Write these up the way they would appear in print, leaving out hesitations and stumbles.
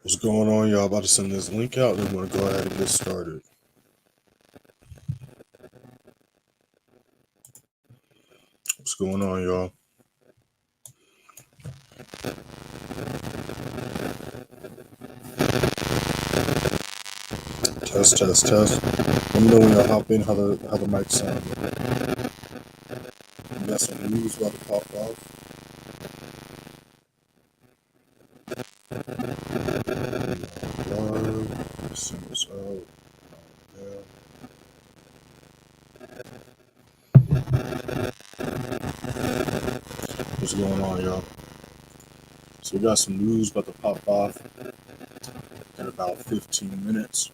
What's going on, y'all? About to send this link out, and we're going to go ahead and get started. What's going on, y'all? Test, test, test. Let me know when y'all hop in how the mic sound. We got some news about to pop off. Send this out. What's going on, y'all? So we got some news about to pop off in about 15 minutes.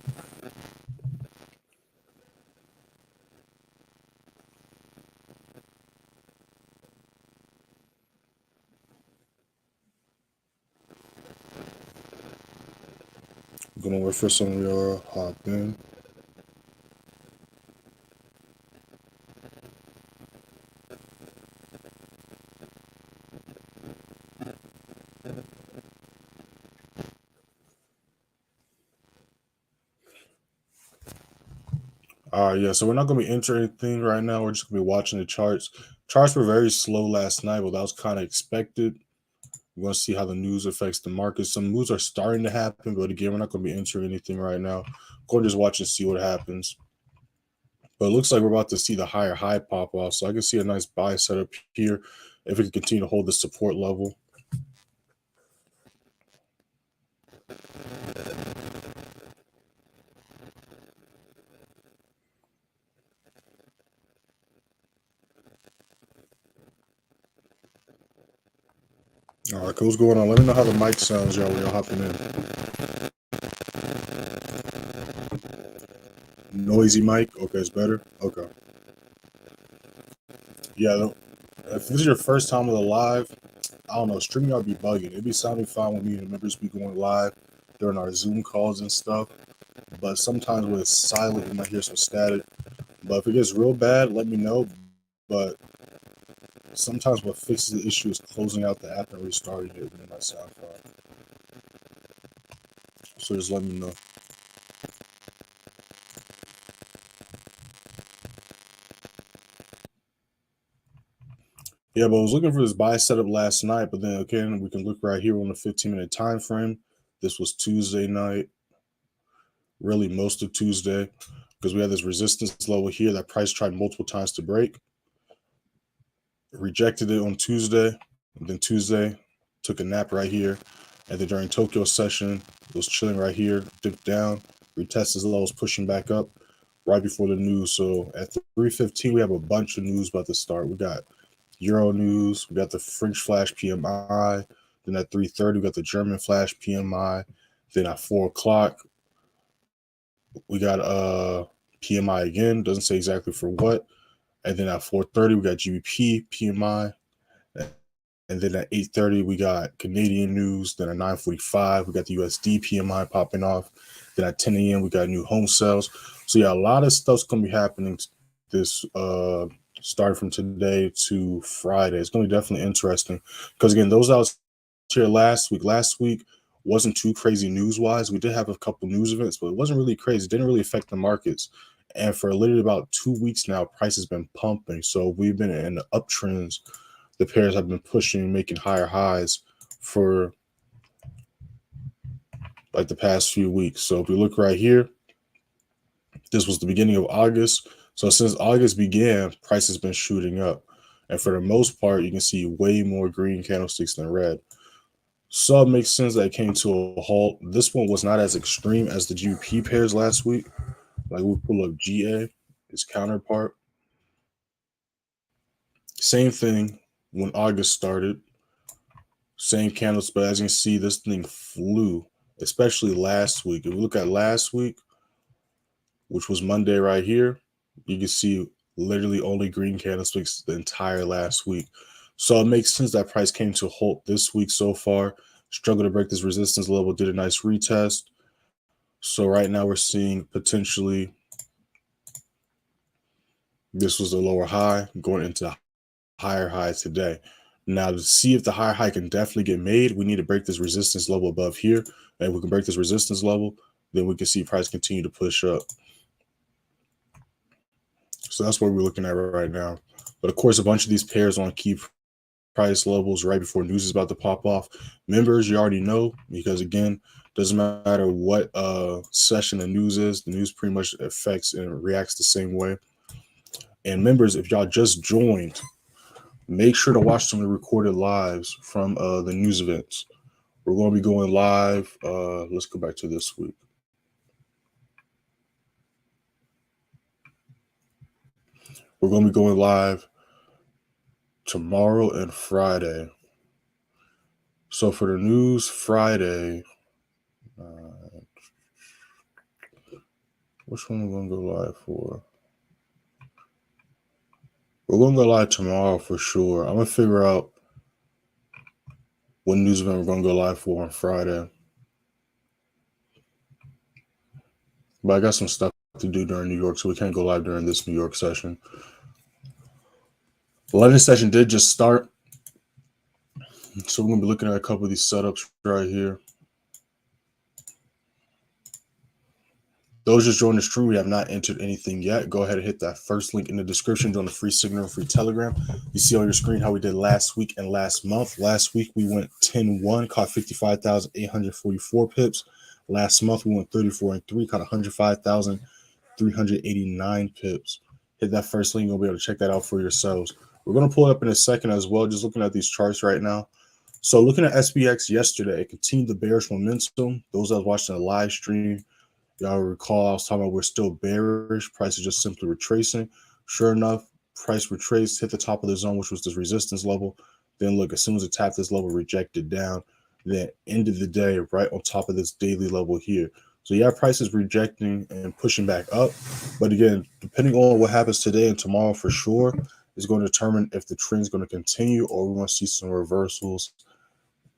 I'm gonna wait for some of y'all hop in. Yeah, so we're not going to be entering anything right now. We're just going to be watching the charts. Charts were very slow last night, but that was kind of expected. We're going to see how the news affects the market. Some moves are starting to happen, but again, we're not going to be entering anything right now. Go and just watch and see what happens. But it looks like we're about to see the higher high pop off, so I can see a nice buy setup here if we can continue to hold the support level. All right, what's going on? Let me know how the mic sounds, y'all, when you're hopping in. Noisy mic? Okay, it's better? Okay. Yeah, if this is your first time with a live, I don't know, StreamYard be bugging. It'd be sounding fine with me and the members be going live during our Zoom calls and stuff. But sometimes when it's silent, you might hear some static. But if it gets real bad, let me know. But sometimes what fixes the issue is closing out the app and restarting it, and it might sound fine. So just let me know. Yeah, but I was looking for this buy setup last night, but then again, we can look right here on the 15-minute time frame. This was Tuesday night, really most of Tuesday, because we had this resistance level here that price tried multiple times to break. Rejected it on Tuesday, and then Tuesday took a nap right here, and then during Tokyo session, it was chilling right here, dipped down, retested the levels, pushing back up right before the news. So at 3:15, we have a bunch of news about to start. We got Euro news, we got the French flash PMI, then at 3:30, we got the German flash PMI, then at 4 o'clock, we got PMI again, doesn't say exactly for what. And then at 4:30, we got GBP PMI. And then at 8:30, we got Canadian news. Then at 9:45, we got the USD PMI popping off. Then at 10 a.m., we got new home sales. So yeah, a lot of stuff's gonna be happening this starting from today to Friday. It's gonna be definitely interesting because again, those I was here last week wasn't too crazy news wise. We did have a couple news events, but it wasn't really crazy. It didn't really affect the markets. And for literally about 2 weeks now, price has been pumping. So we've been in the uptrends. The pairs have been pushing, making higher highs for like the past few weeks. So if we look right here, this was the beginning of August. So since August began, price has been shooting up. And for the most part, you can see way more green candlesticks than red. So it makes sense that it came to a halt. This one was not as extreme as the GBP pairs last week. Like we pull up GA, its counterpart. Same thing when August started. Same candles, but as you can see, this thing flew, especially last week. If we look at last week, which was Monday right here, you can see literally only green candlesticks the entire last week. So it makes sense that price came to a halt this week so far. Struggled to break this resistance level, did a nice retest. So right now we're seeing potentially this was a lower high going into higher high today. Now, to see if the higher high can definitely get made, we need to break this resistance level above here. And if we can break this resistance level, then we can see price continue to push up. So that's what we're looking at right now. But of course, a bunch of these pairs on key price levels right before news is about to pop off. Members, you already know, because again, doesn't matter what session the news is, the news pretty much affects and reacts the same way. And members, if y'all just joined, make sure to watch some of the recorded lives from the news events. We're going to be going live. Let's go back to this week. We're going to be going live tomorrow and Friday. So for the news Friday, which one are we going to go live for? We're going to go live tomorrow for sure. I'm going to figure out what news event we're going to go live for on Friday. But I got some stuff to do during New York, so we can't go live during this New York session. The London session did just start. So we're going to be looking at a couple of these setups right here. Those just joined the stream, we have not entered anything yet. Go ahead and hit that first link in the description. Join the free Signal, free Telegram. You see on your screen how we did last week and last month. Last week we went 10-1, caught 55,844 pips. Last month we went 34-3, caught 105,389 pips. Hit that first link, you'll be able to check that out for yourselves. We're going to pull it up in a second as well, just looking at these charts right now. So looking at SPX yesterday, it continued the bearish momentum. Those that was watching the live stream, y'all recall I was talking about we're still bearish. Price is just simply retracing. Sure enough, price retraced, hit the top of the zone, which was this resistance level. Then look, as soon as it tapped this level, rejected down. Then ended the day right on top of this daily level here. So yeah, price is rejecting and pushing back up. But again, depending on what happens today and tomorrow for sure, is going to determine if the trend is going to continue or we want to see some reversals.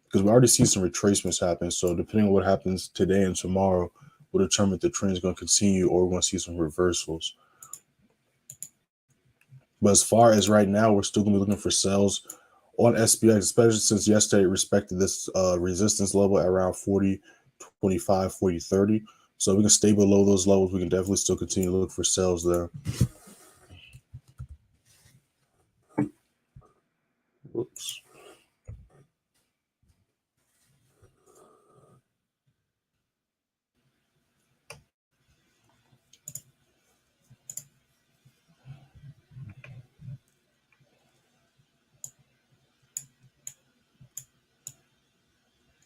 Because we already see some retracements happen. So depending on what happens today and tomorrow, will determine if the trend is going to continue or we're going to see some reversals. But as far as right now, we're still going to be looking for sales on SPX, especially since yesterday it respected this resistance level at around 40.25, 40.30. So we can stay below those levels. We can definitely still continue to look for sales there. Whoops.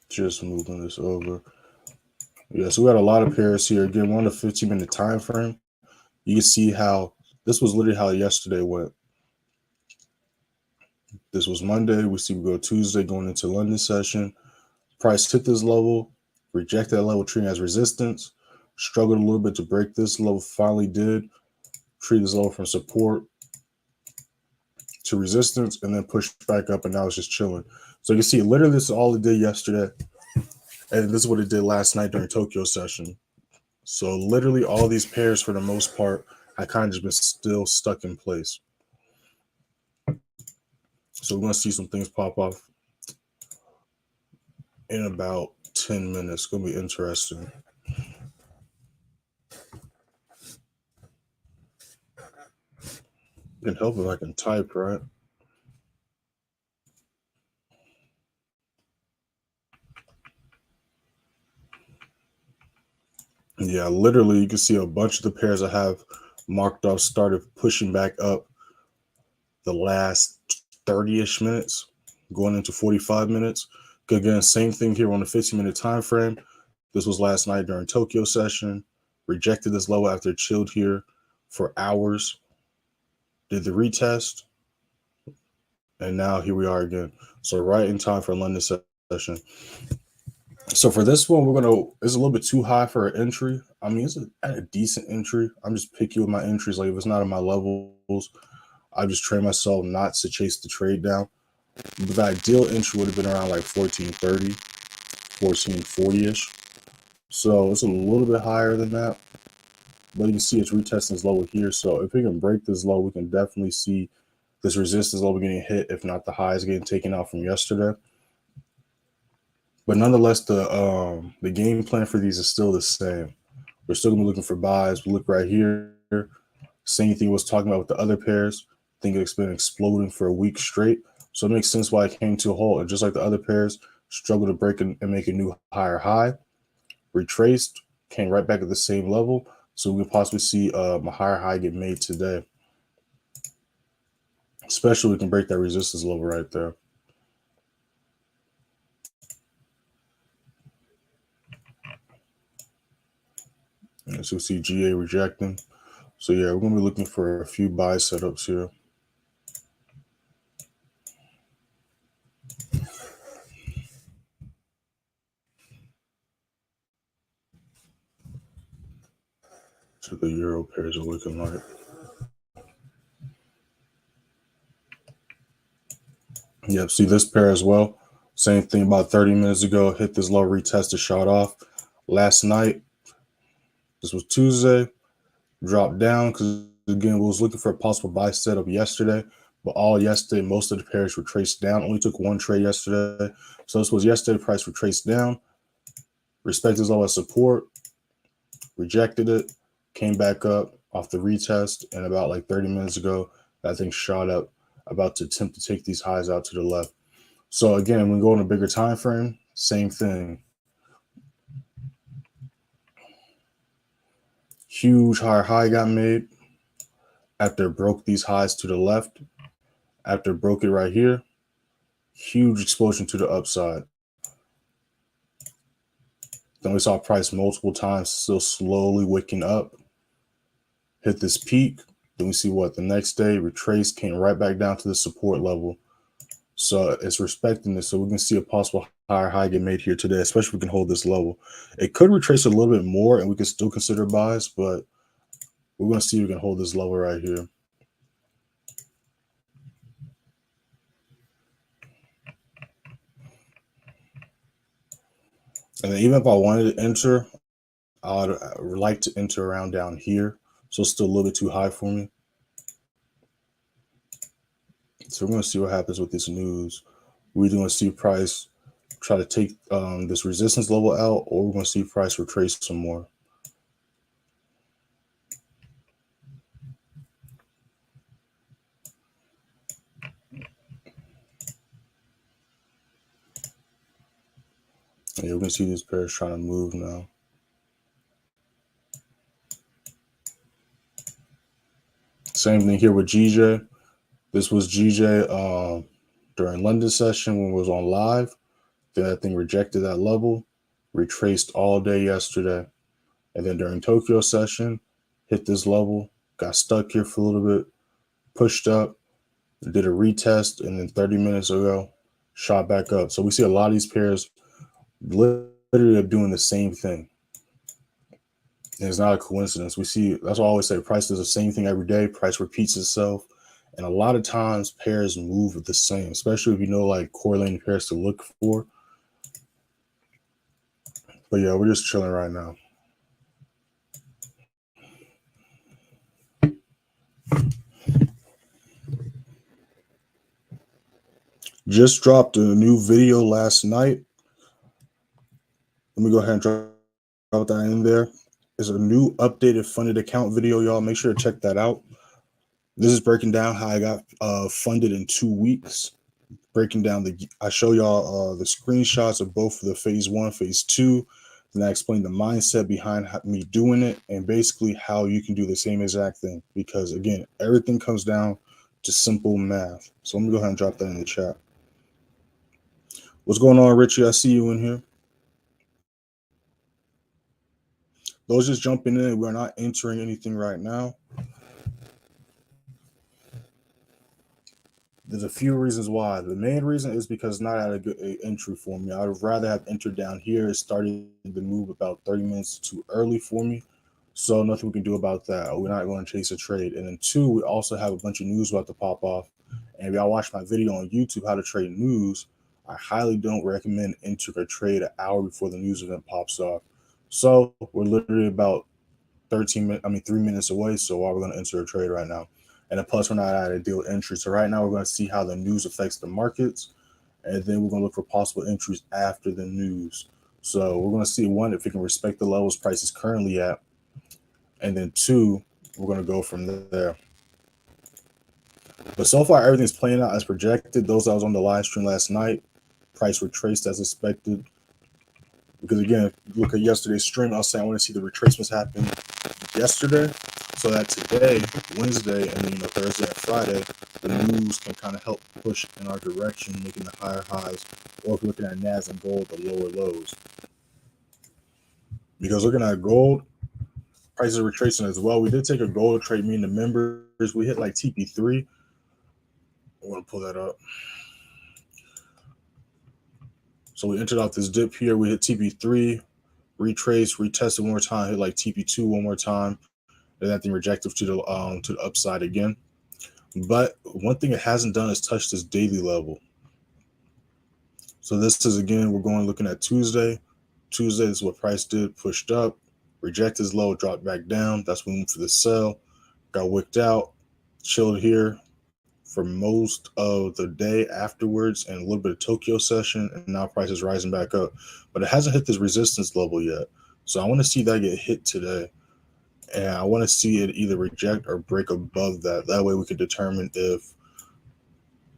Just moving this over. Yeah, so we got a lot of pairs here. Again, we're on the 15-minute time frame. You can see how this was literally how yesterday went. This was Monday. We see we go Tuesday going into London session. Price hit this level, rejected that level, treating as resistance. Struggled a little bit to break this level. Finally did. Treat this level from support to resistance and then pushed back up, and now it's just chilling. So you can see literally this is all it did yesterday. And this is what it did last night during Tokyo session. So literally all these pairs for the most part, I kind of just been still stuck in place. So we're going to see some things pop off in about 10 minutes. It's going to be interesting. It can help if I can type, right? Yeah, literally you can see a bunch of the pairs I have marked off started pushing back up the last 30-ish minutes, going into 45 minutes. Again, same thing here on the 15-minute time frame. This was last night during Tokyo session. Rejected this level after it chilled here for hours. Did the retest. And now here we are again. So right in time for London session. So for this one, it's a little bit too high for an entry. I mean, it's a decent entry. I'm just picky with my entries. Like if it's not in my levels, I just train myself not to chase the trade down. But the ideal entry would have been around like 1430, 1440-ish. So it's a little bit higher than that. But you can see it's retesting this low here. So if we can break this low, we can definitely see this resistance level getting hit, if not the highs getting taken out from yesterday. But nonetheless, the game plan for these is still the same. We're still gonna be looking for buys. We look right here. Same thing was talking about with the other pairs. I think it's been exploding for a week straight. So it makes sense why it came to a halt. And just like the other pairs, struggled to break and make a new higher high. Retraced, came right back at the same level. So we could possibly see a higher high get made today. Especially we can break that resistance level right there. And so we see GA rejecting. So yeah, we're going to be looking for a few buy setups here. So the euro pairs are looking like. Yep, see this pair as well. Same thing about 30 minutes ago. Hit this low, retested, shot off. Last night, this was Tuesday, dropped down because, again, we was looking for a possible buy setup yesterday. But all yesterday, most of the pairs were traced down. Only took one trade yesterday. So this was yesterday, price were traced down. Respect this low as support. Rejected it. Came back up off the retest. And about like 30 minutes ago, that thing shot up, about to attempt to take these highs out to the left. So again, when we go on a bigger time frame, same thing. Huge higher high got made after it broke these highs to the left. After it broke it right here, huge explosion to the upside. Then we saw price multiple times, still slowly waking up. Hit this peak. Then we see what the next day retraced, came right back down to the support level. So it's respecting this. So we can see a possible higher high get made here today, especially if we can hold this level. It could retrace a little bit more and we can still consider buys, but we're going to see if we can hold this level right here. And then even if I wanted to enter, I would like to enter around down here. So it's still a little bit too high for me. So we're going to see what happens with this news. We're going to see price try to take this resistance level out, or we're going to see price retrace some more. And you're going to see these pairs trying to move now. Same thing here with GJ. This was GJ during London session when it was on live. Then that thing rejected that level, retraced all day yesterday. And then during Tokyo session, hit this level, got stuck here for a little bit, pushed up, did a retest, and then 30 minutes ago, shot back up. So we see a lot of these pairs literally doing the same thing. And it's not a coincidence. We see, that's why I always say price does the same thing every day. Price repeats itself. And a lot of times pairs move the same, especially if you know like correlating pairs to look for. But yeah, we're just chilling right now. Just dropped a new video last night. Let me go ahead and drop that in there. It's a new updated funded account video, y'all. Make sure to check that out. This is breaking down how I got funded in 2 weeks. Breaking down I show y'all the screenshots of both the phase 1, phase 2. Then I explain the mindset behind me doing it and basically how you can do the same exact thing. Because again, everything comes down to simple math. So let me go ahead and drop that in the chat. What's going on, Richie? I see you in here. Those just jumping in, we're not entering anything right now. There's a few reasons why. The main reason is because it's not at a good entry for me. I would rather have entered down here. It started the move about 30 minutes too early for me. So nothing we can do about that. We're not going to chase a trade. And then 2, we also have a bunch of news about to pop off. And if y'all watch my video on YouTube, how to trade news, I highly don't recommend entering a trade an hour before the news event pops off. So we're literally about 3 minutes away. So why we're going to enter a trade right now. And then plus we're not at a deal entry. So right now we're going to see how the news affects the markets. And then we're going to look for possible entries after the news. So we're going to see, one, if it can respect the levels price is currently at. And then two, we're going to go from there. But so far, everything's playing out as projected. Those that was on the live stream last night, price retraced as expected. Because again, look at yesterday's stream, I was saying I want to see the retracements happen yesterday, so that today, Wednesday, and then Thursday and Friday, the news can kind of help push in our direction, making the higher highs, or if you're looking at NAS and gold, the lower lows. Because looking at gold, prices are retracing as well. We did take a gold trade, meaning the members, we hit like TP3. I want to pull that up. So we entered off this dip here. We hit TP3, retraced, retested one more time, hit like TP2 one more time, and that thing rejected to the upside again. But one thing it hasn't done is touch this daily level. So this is, again, we're going looking at Tuesday. Tuesday is what price did, pushed up, rejected his low, dropped back down. That's when we went for the sell, got wicked out, chilled here for most of the day afterwards, and a little bit of Tokyo session, and now price is rising back up. But it hasn't hit this resistance level yet. So I want to see that get hit today. And I want to see it either reject or break above that. That way we can determine if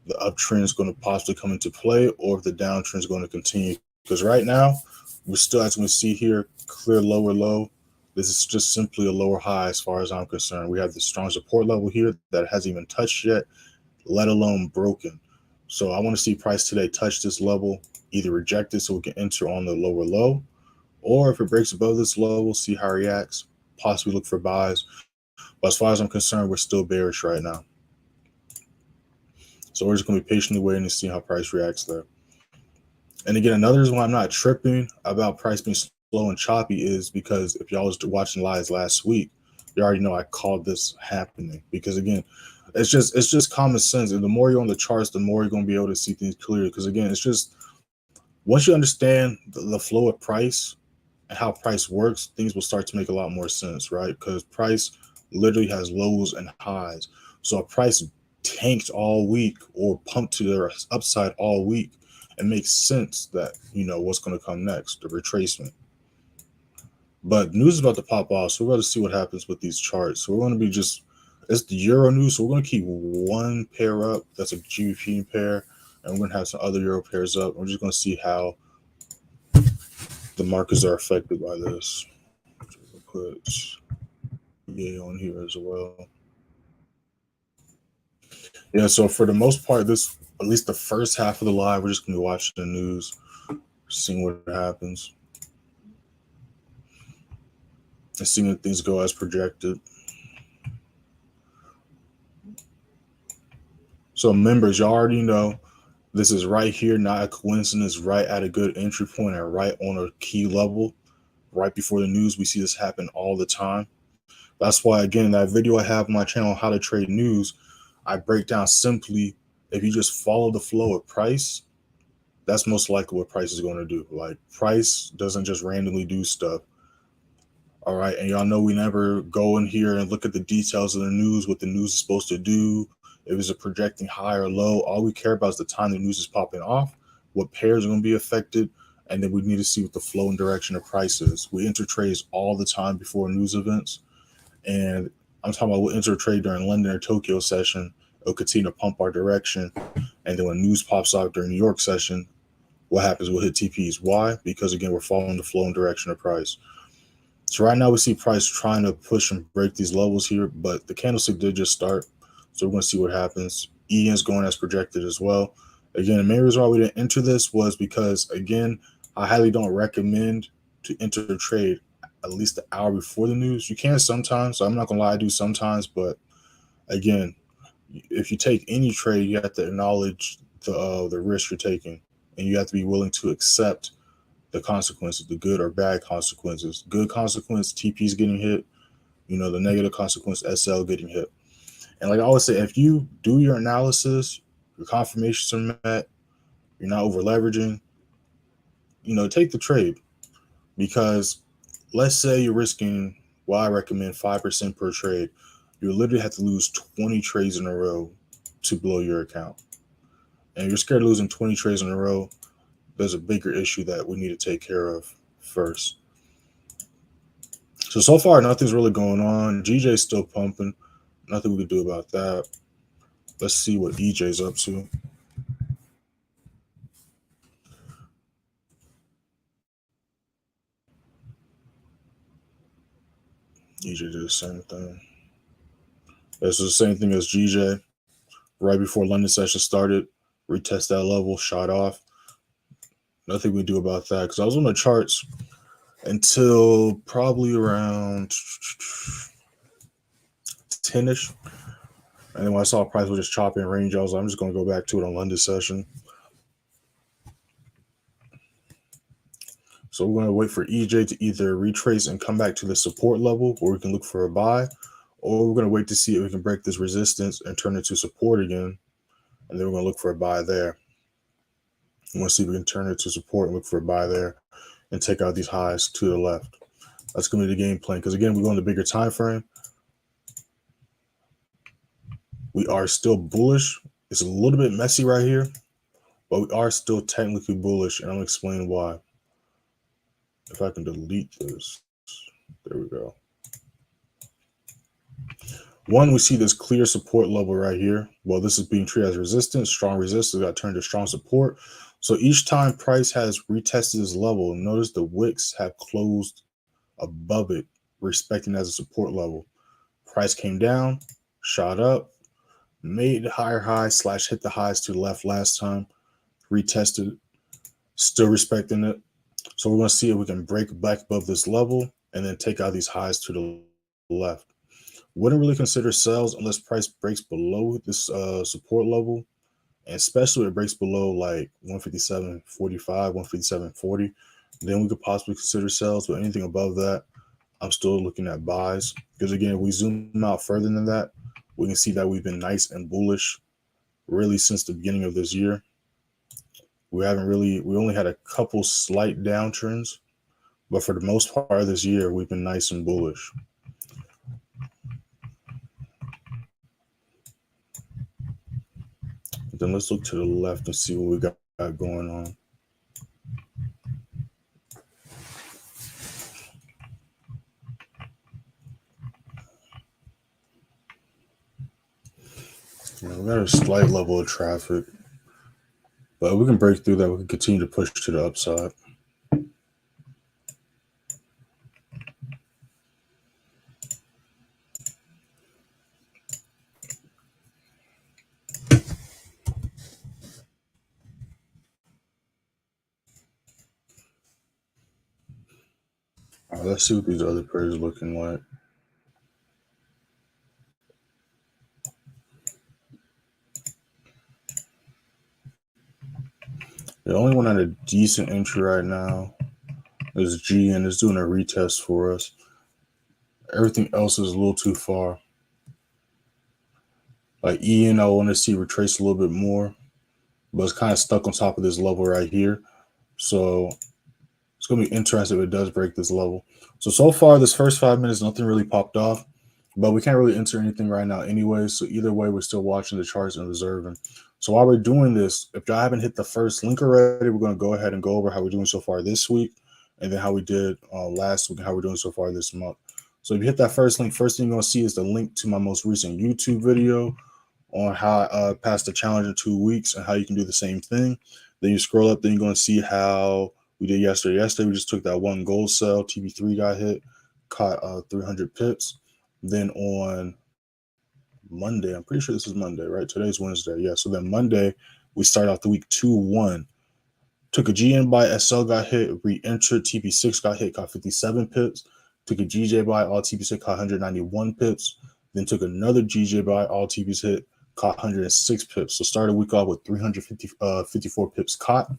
the uptrend is going to possibly come into play or if the downtrend is going to continue. Because right now, we're still, as we see here, clear lower low. This is just simply a lower high as far as I'm concerned. We have the strong support level here that hasn't even touched yet, let alone broken. So I want to see price today touch this level, either reject it so we can enter on the lower low, or if it breaks above this low, we'll see how it reacts, possibly look for buys. But as far as I'm concerned, we're still bearish right now. So we're just going to be patiently waiting to see how price reacts there. And again, another reason why I'm not tripping about price being slow and choppy is because if y'all was watching lives last week, you already know I called this happening. Because again, it's just common sense. And the more you're on the charts, the more you're going to be able to see things clearly. Because again, it's just once you understand the flow of price and how price works, things will start to make a lot more sense, right? Because price literally has lows and highs. So a price tanked all week or pumped to their upside all week, it makes sense that, what's going to come next, the retracement. But news is about to pop off, so we're going to see what happens with these charts. So we're going to be it's the Euro news, so we're going to keep one pair up. That's a GBP pair, and we're going to have some other Euro pairs up. We're just going to see how the markets are affected by this. Put EA on here as well. Yeah, so for the most part, at least the first half of the live, we're just going to be watching the news, seeing what happens, and seeing if things go as projected. So members, y'all already know this is right here, not a coincidence, right at a good entry point and right on a key level, right before the news. We see this happen all the time. That's why, again, that video I have on my channel, How to Trade News, I break down simply, if you just follow the flow of price, that's most likely what price is going to do. Like, price doesn't just randomly do stuff. All right. And y'all know we never go in here and look at the details of the news, what the news is supposed to do, if it's a projecting high or low. All we care about is the time the news is popping off, what pairs are going to be affected, and then we need to see what the flow and direction of price is. We enter trades all the time before news events. And I'm talking about we'll enter a trade during London or Tokyo session. It'll continue to pump our direction. And then when news pops out during New York session, what happens? We'll hit TPs. Why? Because, again, we're following the flow and direction of price. So right now we see price trying to push and break these levels here, but the candlestick did just start. So we're going to see what happens. EN is going as projected as well. Again, the main reason why we didn't enter this was because, again, I highly don't recommend to enter a trade at least an hour before the news. You can sometimes, so I'm not going to lie, I do sometimes, but again, if you take any trade, you have to acknowledge the risk you're taking, and you have to be willing to accept the consequences, the good or bad consequences. Good consequence, TP's getting hit. The negative consequence, SL getting hit. And like I always say, if you do your analysis, your confirmations are met, you're not over leveraging, take the trade. Because let's say you're risking, I recommend 5% per trade. you literally have to lose 20 trades in a row to blow your account. And if you're scared of losing 20 trades in a row, there's a bigger issue that we need to take care of first. So far, nothing's really going on. GJ's still pumping. Nothing we can do about that. Let's see what EJ's up to. EJ did the same thing. This is the same thing as GJ. Right before London session started, retest that level, shot off. Nothing we do about that because I was on the charts until probably around 10-ish. And then when I saw price was just chopping range, I was like, I'm just going to go back to it on London session. So we're going to wait for EJ to either retrace and come back to the support level where we can look for a buy, or we're going to wait to see if we can break this resistance and turn it to support again. And then we're going to look for a buy there. We want to see if we can turn it to support and look for a buy there and take out these highs to the left. That's going to be the game plan. Because again, we go in the bigger time frame. We are still bullish. It's a little bit messy right here, but we are still technically bullish, and I'm going to explain why. If I can delete this, there we go. One, we see this clear support level right here. Well, this is being treated as resistance. Strong resistance got turned to strong support. So each time price has retested this level, notice the wicks have closed above it, respecting as a support level. Price came down, shot up, made higher highs / hit the highs to the left last time, retested, still respecting it. So we're going to see if we can break back above this level and then take out these highs to the left. Wouldn't really consider sells unless price breaks below this support level, and especially if it breaks below like 157.45, 157.40. Then we could possibly consider sells, but anything above that, I'm still looking at buys. Because again, if we zoom out further than that, we can see that we've been nice and bullish really since the beginning of this year. We only had a couple slight downtrends, but for the most part of this year, we've been nice and bullish. Then let's look to the left and see what we got going on. We got a slight level of traffic, but we can break through that. We can continue to push to the upside. All right, let's see what these other pairs are looking like. The only one at a decent entry right now is G, and it's doing a retest for us. Everything else is a little too far. Like Ian, I want to see retrace a little bit more, but it's kind of stuck on top of this level right here. So it's going to be interesting if it does break this level. So far, this first 5 minutes, nothing really popped off, but we can't really enter anything right now anyway. So either way, we're still watching the charts and observing. So while we're doing this, if y'all haven't hit the first link already, we're going to go ahead and go over how we're doing so far this week, and then how we did last week and how we're doing so far this month. So if you hit that first link, first thing you're going to see is the link to my most recent YouTube video on how I passed the challenge in 2 weeks and how you can do the same thing. Then you scroll up, then you're going to see how we did yesterday. Yesterday, we just took that one gold sell. TB3 got hit, caught 300 pips. Then on Monday, I'm pretty sure this is Monday, right? Today's Wednesday. Yeah, so then Monday, we start off the week 2-1. Took a GN buy, SL got hit, re-entered, TP6 got hit, caught 57 pips. Took a GJ buy, all TPs hit, caught 191 pips. Then took another GJ buy, all TPs hit, caught 106 pips. So started the week off with 354 pips caught.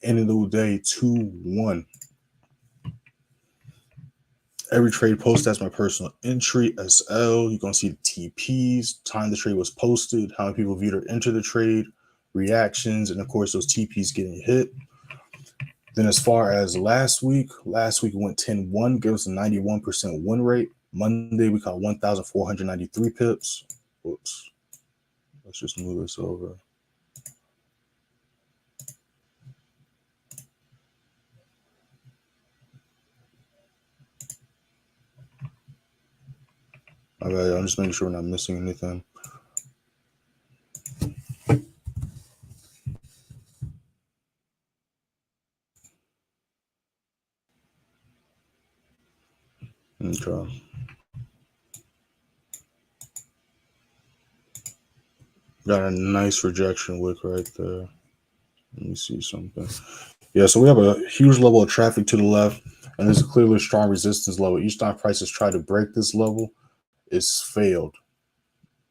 Ended the day 2-1. Every trade post, that's my personal entry, SL. You're going to see the TPs, time the trade was posted, how many people viewed or entered the trade, reactions, and of course, those TPs getting hit. Then as far as last week went 10-1, gave us a 91% win rate. Monday, we caught 1,493 pips. Whoops. Let's just move this over. Okay, I'm just making sure we're not missing anything. Okay. Got a nice rejection wick right there. Let me see something. Yeah, so we have a huge level of traffic to the left, and there's clearly a strong resistance level. Each time prices try to break this level, it's failed,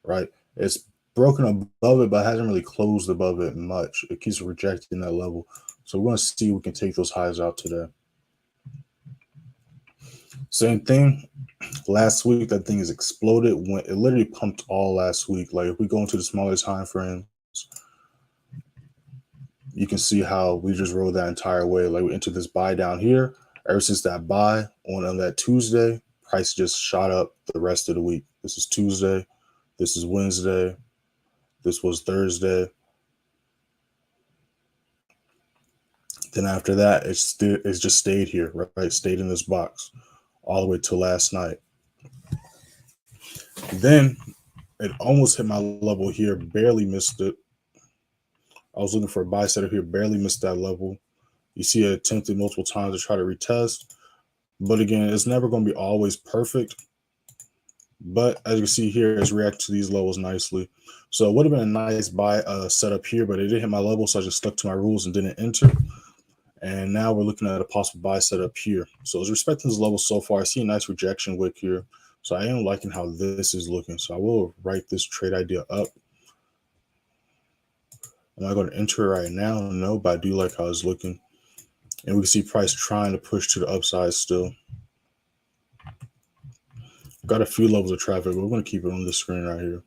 right? It's broken above it, but hasn't really closed above it much. It keeps rejecting that level. So we're going to see if we can take those highs out today. Same thing. Last week, that thing has exploded. When it literally pumped all last week. Like if we go into the smaller time frames, you can see how we just rode that entire way. Like we entered this buy down here. Ever since that buy on that Tuesday, price just shot up the rest of the week. This is Tuesday. This is Wednesday. This was Thursday. Then after that, it's just stayed here, right? Stayed in this box all the way till last night. Then it almost hit my level here, barely missed it. I was looking for a buy setup here, barely missed that level. You see it attempted multiple times to try to retest. But again, it's never going to be always perfect. But as you can see here, it's reacted to these levels nicely. So it would have been a nice buy setup here, but it didn't hit my level, so I just stuck to my rules and didn't enter. And now we're looking at a possible buy setup here. So as respecting this level so far, I see a nice rejection wick here. So I am liking how this is looking. So I will write this trade idea up. Am I going to enter right now? No, but I do like how it's looking. And we can see price trying to push to the upside still. Got a few levels of traffic, but we're going to keep it on the screen right here.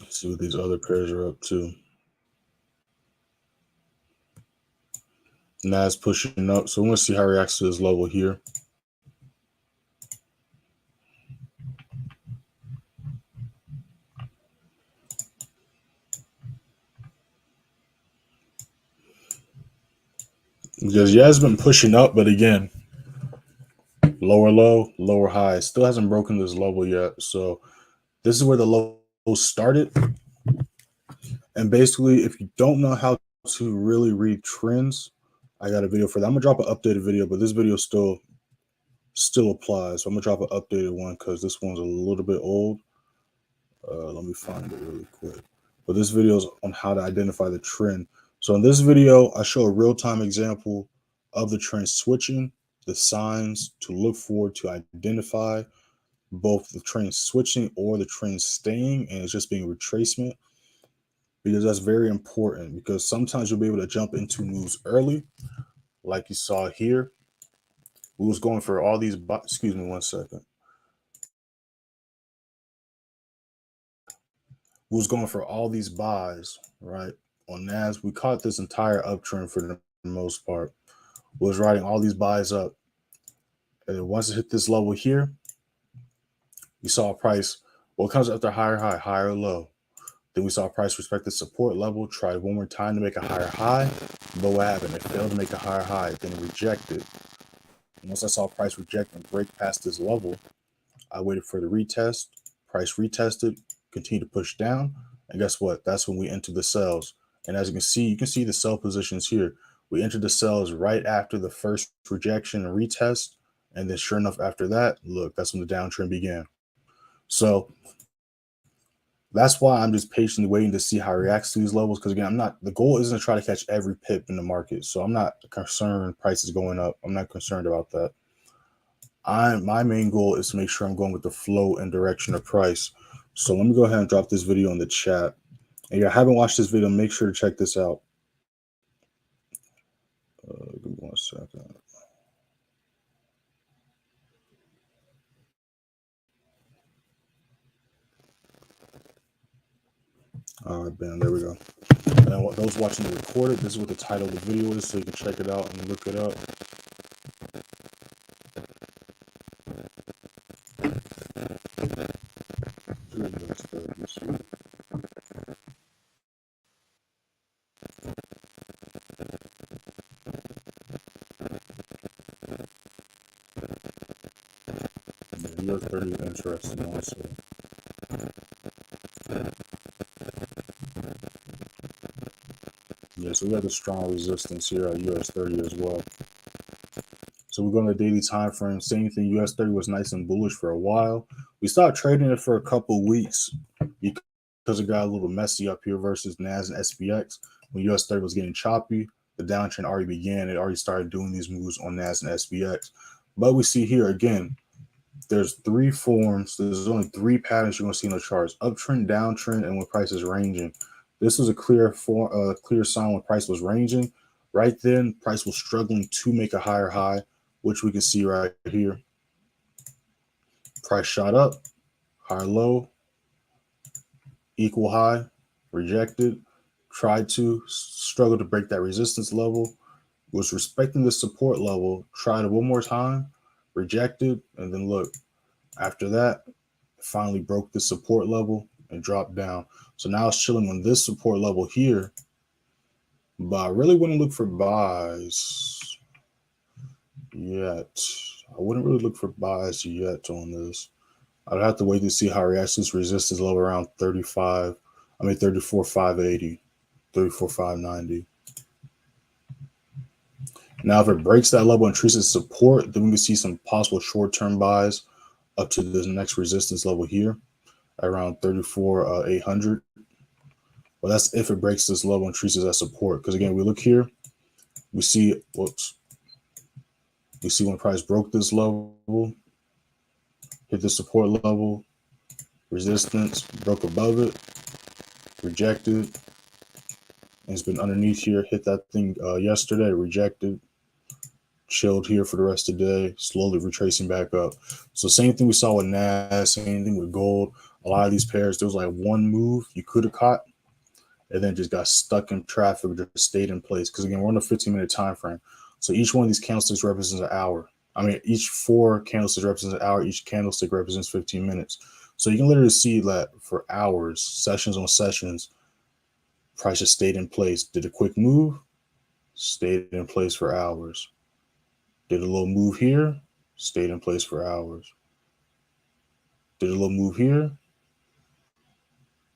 Let's see what these other pairs are up to. NAS pushing up, so we're going to see how it reacts to this level here. Because yeah, it's been pushing up, but again, lower low, lower high. Still hasn't broken this level yet. So this is where the low started. And basically, if you don't know how to really read trends, I got a video for that. I'm gonna drop an updated video, but this video still applies. So I'm gonna drop an updated one because this one's a little bit old. Let me find it really quick. But this video is on how to identify the trend. So in this video, I show a real-time example of the trend switching, the signs to look for to identify both the trend switching or the trend staying, and it's just being retracement, because that's very important, because sometimes you'll be able to jump into moves early, like you saw here. We was going for all these, excuse me one second. We was going for all these buys, right? On NAS, we caught this entire uptrend for the most part. We was riding all these buys up. And then once it hit this level here, we saw a price. Well, it comes after higher high, higher low. Then we saw a price respect the support level, tried one more time to make a higher high. But what happened? It failed to make a higher high, then rejected. And once I saw price reject and break past this level, I waited for the retest. Price retested, continued to push down. And guess what? That's when we entered the sells. And as you can see the sell positions here. We entered the sells right after the first rejection and retest. And then sure enough, after that, look, that's when the downtrend began. So that's why I'm just patiently waiting to see how it reacts to these levels. Because again, the goal isn't to try to catch every pip in the market. So I'm not concerned prices going up. I'm not concerned about that. My main goal is to make sure I'm going with the flow and direction of price. So let me go ahead and drop this video in the chat. And if you haven't watched this video, make sure to check this out. Give me 1 second. All right, bam, there we go. Now, those watching the recorded, this is what the title of the video is, so you can check it out and look it up. Yeah, US30 is interesting also. Yeah, so we have a strong resistance here at US30 as well. So we're going to the daily time frame. Same thing, US30 was nice and bullish for a while. We stopped trading it for a couple weeks because it got a little messy up here versus NAS and SPX. When US30 was getting choppy, the downtrend already began. It already started doing these moves on NAS and SPX. But we see here again, there's three forms. There's only three patterns you're going to see in the charts: uptrend, downtrend, and when price is ranging. This was a clear sign when price was ranging. Right then, price was struggling to make a higher high, which we can see right here. Price shot up, high low, equal high, rejected, tried to struggle to break that resistance level, was respecting the support level, tried it one more time, rejected, and then look, after that, finally broke the support level and dropped down. So now it's chilling on this support level here, but I really wouldn't look for buys yet. I wouldn't really look for buys yet on this. I'd have to wait to see how it reacts to this resistance level around 34,580, 34,590. Now, if it breaks that level and traces support, then we can see some possible short-term buys up to this next resistance level here, around 34,800. Well, that's if it breaks this level and traces that support. Because again, we look here, we see, we see when price broke this level, hit the support level, resistance, broke above it, rejected, and it's been underneath here, hit that thing yesterday, rejected, chilled here for the rest of the day, slowly retracing back up. So same thing we saw with NAS, same thing with gold. A lot of these pairs, there was like one move you could have caught and then just got stuck in traffic, just stayed in place. Because again, we're on a 15-minute time frame. So each one of these candlesticks represents an hour. I mean, each 4 candlesticks represents an hour. Each candlestick represents 15 minutes. So you can literally see that for hours, sessions on sessions, price just stayed in place. Did a quick move, stayed in place for hours. Did a little move here, stayed in place for hours. Did a little move here,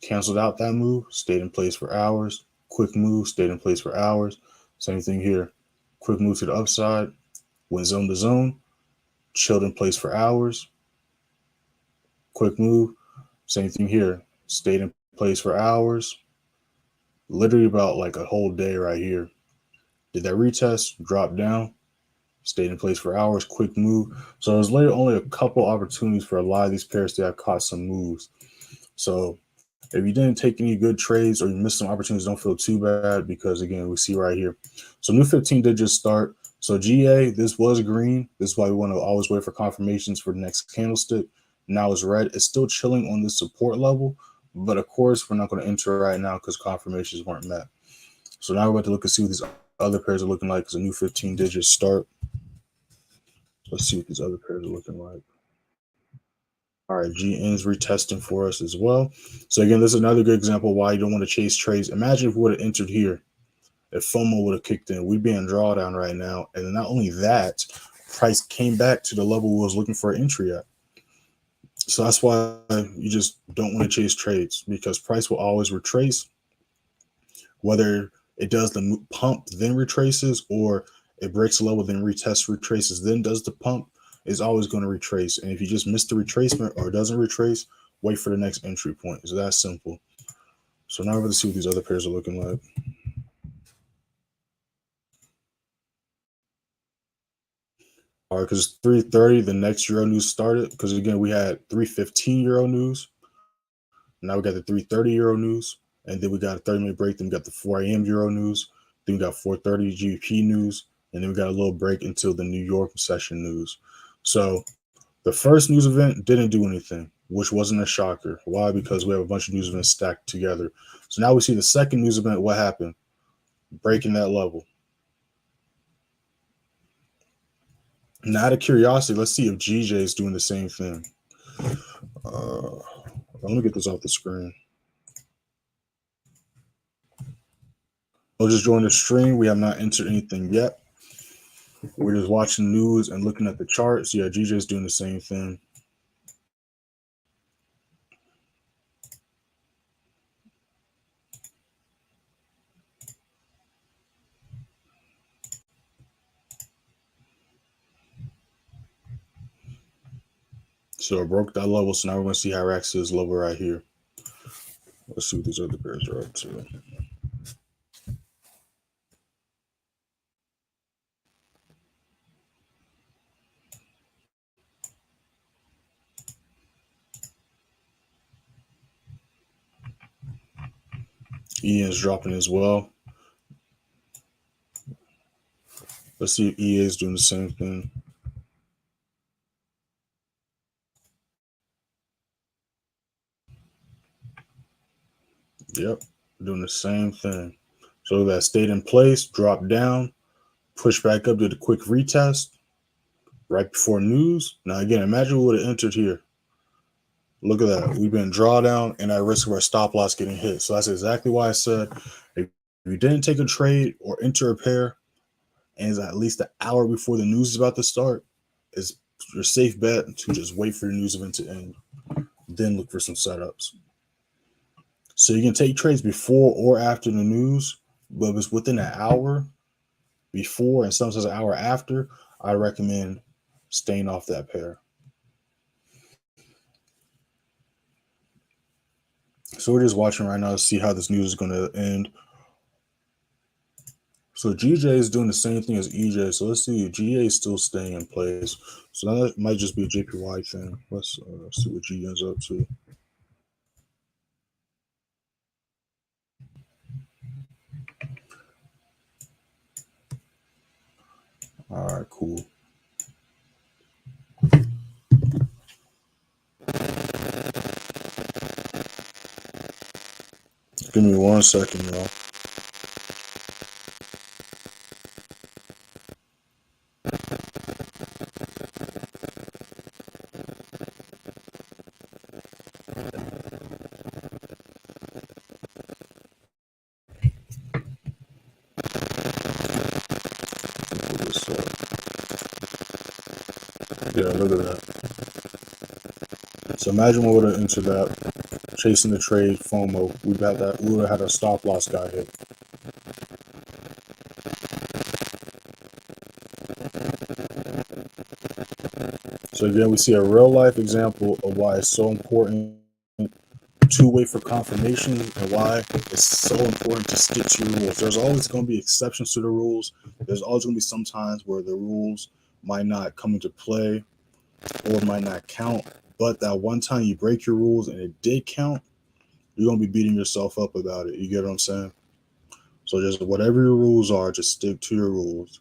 canceled out that move, stayed in place for hours. Quick move, stayed in place for hours. Same thing here. Quick move to the upside, went zone to zone, chilled in place for hours. Quick move, same thing here. Stayed in place for hours. Literally about like a whole day right here. Did that retest, dropped down, stayed in place for hours, quick move. So there's literally only a couple opportunities for a lot of these pairs to have caught some moves. So if you didn't take any good trades or you missed some opportunities, don't feel too bad because, again, we see right here. So new 15 did just start. So GA, this was green. This is why we want to always wait for confirmations for the next candlestick. Now it's red. It's still chilling on this support level. But, of course, we're not going to enter right now because confirmations weren't met. So now we're going to look and see what these other pairs are looking like because a new 15 did just start. Let's see what these other pairs are looking like. All right, GN's retesting for us as well. So again, this is another good example why you don't want to chase trades. Imagine if we would have entered here, if FOMO would have kicked in, we'd be in drawdown right now. And not only that, price came back to the level we was looking for an entry at. So that's why you just don't want to chase trades because price will always retrace, whether it does the pump then retraces or it breaks a level then retests, retraces, then does the pump. Is always going to retrace. And if you just miss the retracement or it doesn't retrace, wait for the next entry point. It's that simple. So now we're going to see what these other pairs are looking like. All right, because 3:30, the next Euro news started. Because again, we had 3:15 Euro news. Now we got the 3:30 Euro news. And then we got a 30-minute break. Then we got the 4 a.m. Euro news. Then we got 4:30 GBP news. And then we got a little break until the New York session news. So the first news event didn't do anything, which wasn't a shocker. Why? Because we have a bunch of news events stacked together. So now we see the second news event. What happened? Breaking that level. Now, out of curiosity, let's see if GJ is doing the same thing. Let me get this off the screen. I'll just join the stream. We have not entered anything yet. We're just watching news and looking at the charts. Yeah, GJ is doing the same thing. So it broke that level. So now we're going to see how it reacts to this level right here. Let's see what these other pairs are up to. EA is dropping as well. Let's see if EA is doing the same thing. Yep, doing the same thing. So that stayed in place, dropped down, pushed back up, did a quick retest right before news. Now again, imagine we would have entered here. Look at that. We've been drawdown and at risk of our stop loss getting hit. So that's exactly why I said if you didn't take a trade or enter a pair and it's at least an hour before the news is about to start, it's your safe bet to just wait for the news event to end. Then look for some setups. So you can take trades before or after the news, but if it's within an hour before and sometimes an hour after, I recommend staying off that pair. So we're just watching right now to see how this news is going to end. So GJ is doing the same thing as EJ. So let's see if GA is still staying in place. So that might just be a JPY thing. Let's see what G ends up to. All right, cool. Give me 1 second, y'all. Yeah, look at that. So imagine we would have entered that, chasing the trade, FOMO. We would have had a stop loss guy hit. So again, we see a real life example of why it's so important to wait for confirmation and why it's so important to stick to your rules. There's always going to be exceptions to the rules. There's always going to be some times where the rules might not come into play or might not count. But that one time you break your rules and it did count, you're going to be beating yourself up about it. You get what I'm saying? So just whatever your rules are, just stick to your rules.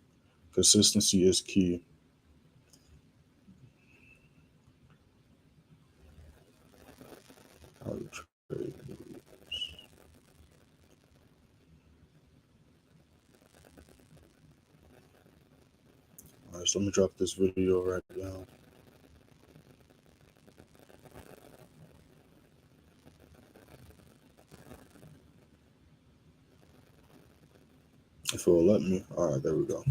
Consistency is key. How to trade. All right, so let me drop this video right now. If it will let me. All right, there we go.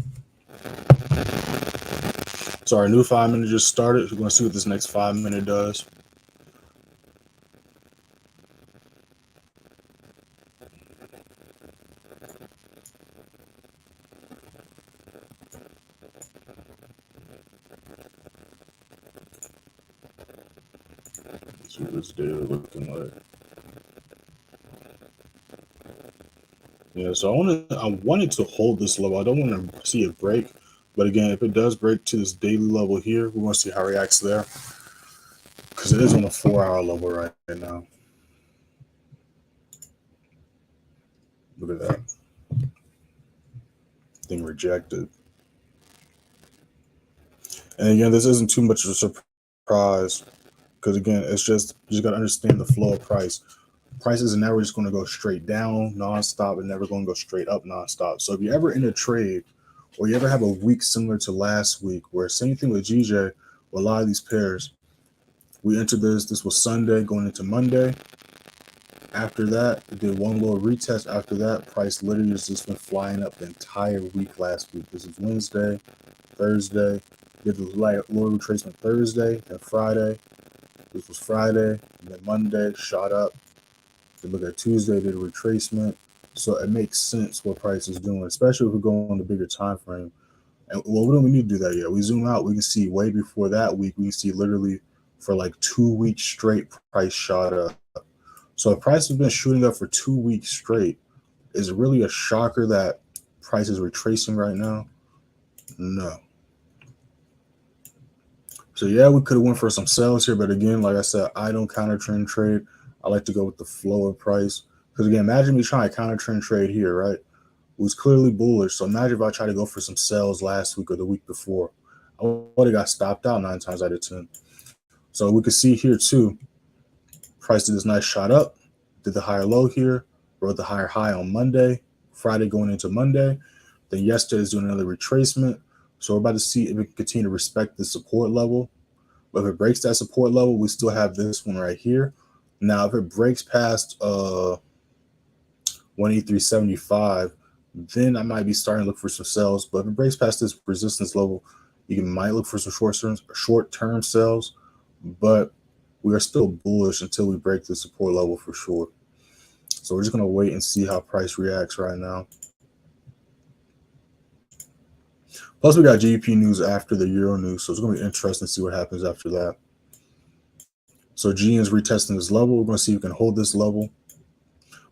So our new 5 minute just started. We're going to see what this next 5 minute does. Let's see what this data looking like. Yeah, so I wanted to hold this level. I don't want to see it break. But again, if it does break to this daily level here, we want to see how it reacts there. Because it is on a 4-hour level right now. Look at that. Thing rejected. And again, this isn't too much of a surprise. Because again, it's just, you just got to understand the flow of price. Prices are never just going to go straight down nonstop and never going to go straight up nonstop. So if you ever in a trade or you ever have a week similar to last week, where same thing with GJ, with a lot of these pairs, we entered this was Sunday going into Monday. After that, it did one little retest. After that, price literally has just been flying up the entire week last week. This is Wednesday, Thursday. Did the lower retracement Thursday, then Friday. This was Friday, and then Monday shot up. If you look at Tuesday, did a retracement. So it makes sense what price is doing, especially if we go on the bigger time frame. And well, we don't need to do that yet. We zoom out, we can see way before that week, we can see literally for like 2 weeks straight, price shot up. So if price has been shooting up for 2 weeks straight, is it really a shocker that price is retracing right now? No. So yeah, we could have went for some sells here, but again, like I said, I don't counter trend trade. I like to go with the flow of price. Because again, imagine me trying to counter trend trade here, right? It was clearly bullish. So imagine if I try to go for some sells last week or the week before. I would have got stopped out 9 times out of 10. So we could see here too, price did this nice shot up, did the higher low here, wrote the higher high on Monday, Friday going into Monday. Then yesterday is doing another retracement. So we're about to see if it can continue to respect the support level. But if it breaks that support level, we still have this one right here. Now, if it breaks past 183.75, then I might be starting to look for some sells. But if it breaks past this resistance level, you might look for some short-term sells. But we are still bullish until we break the support level for sure. So we're just going to wait and see how price reacts right now. Plus, we got GBP news after the Euro news, so it's going to be interesting to see what happens after that. So GN is retesting this level. We're going to see if we can hold this level.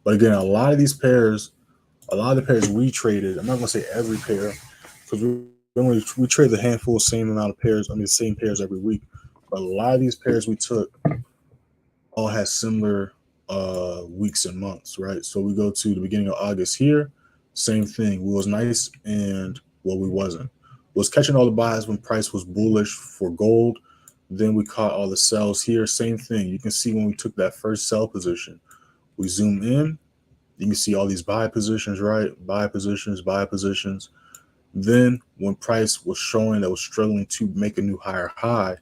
But again, a lot of these pairs, a lot of the pairs we traded, I'm not going to say every pair, because we trade the handful, same amount of pairs, the same pairs every week. But a lot of these pairs we took all had similar weeks and months, right? So we go to the beginning of August here, same thing. We was nice and we wasn't. Was catching all the buys when price was bullish for gold. Then we caught all the sells here. Same thing. You can see when we took that first sell position, we zoom in. You can see all these buy positions, right? Buy positions, buy positions. Then when price was showing that was struggling to make a new higher high,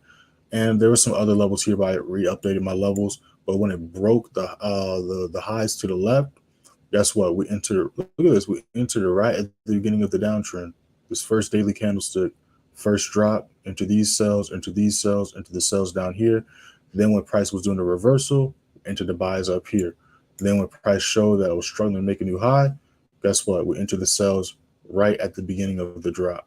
and there were some other levels here, but I re-updated my levels. But when it broke the highs to the left, guess what? We entered. Look at this. We entered it right at the beginning of the downtrend. This first daily candlestick, first drop into these cells, into these cells, into the cells down here. Then when price was doing the reversal, entered the buys up here. Then when price showed that it was struggling to make a new high, guess what? We entered the cells right at the beginning of the drop.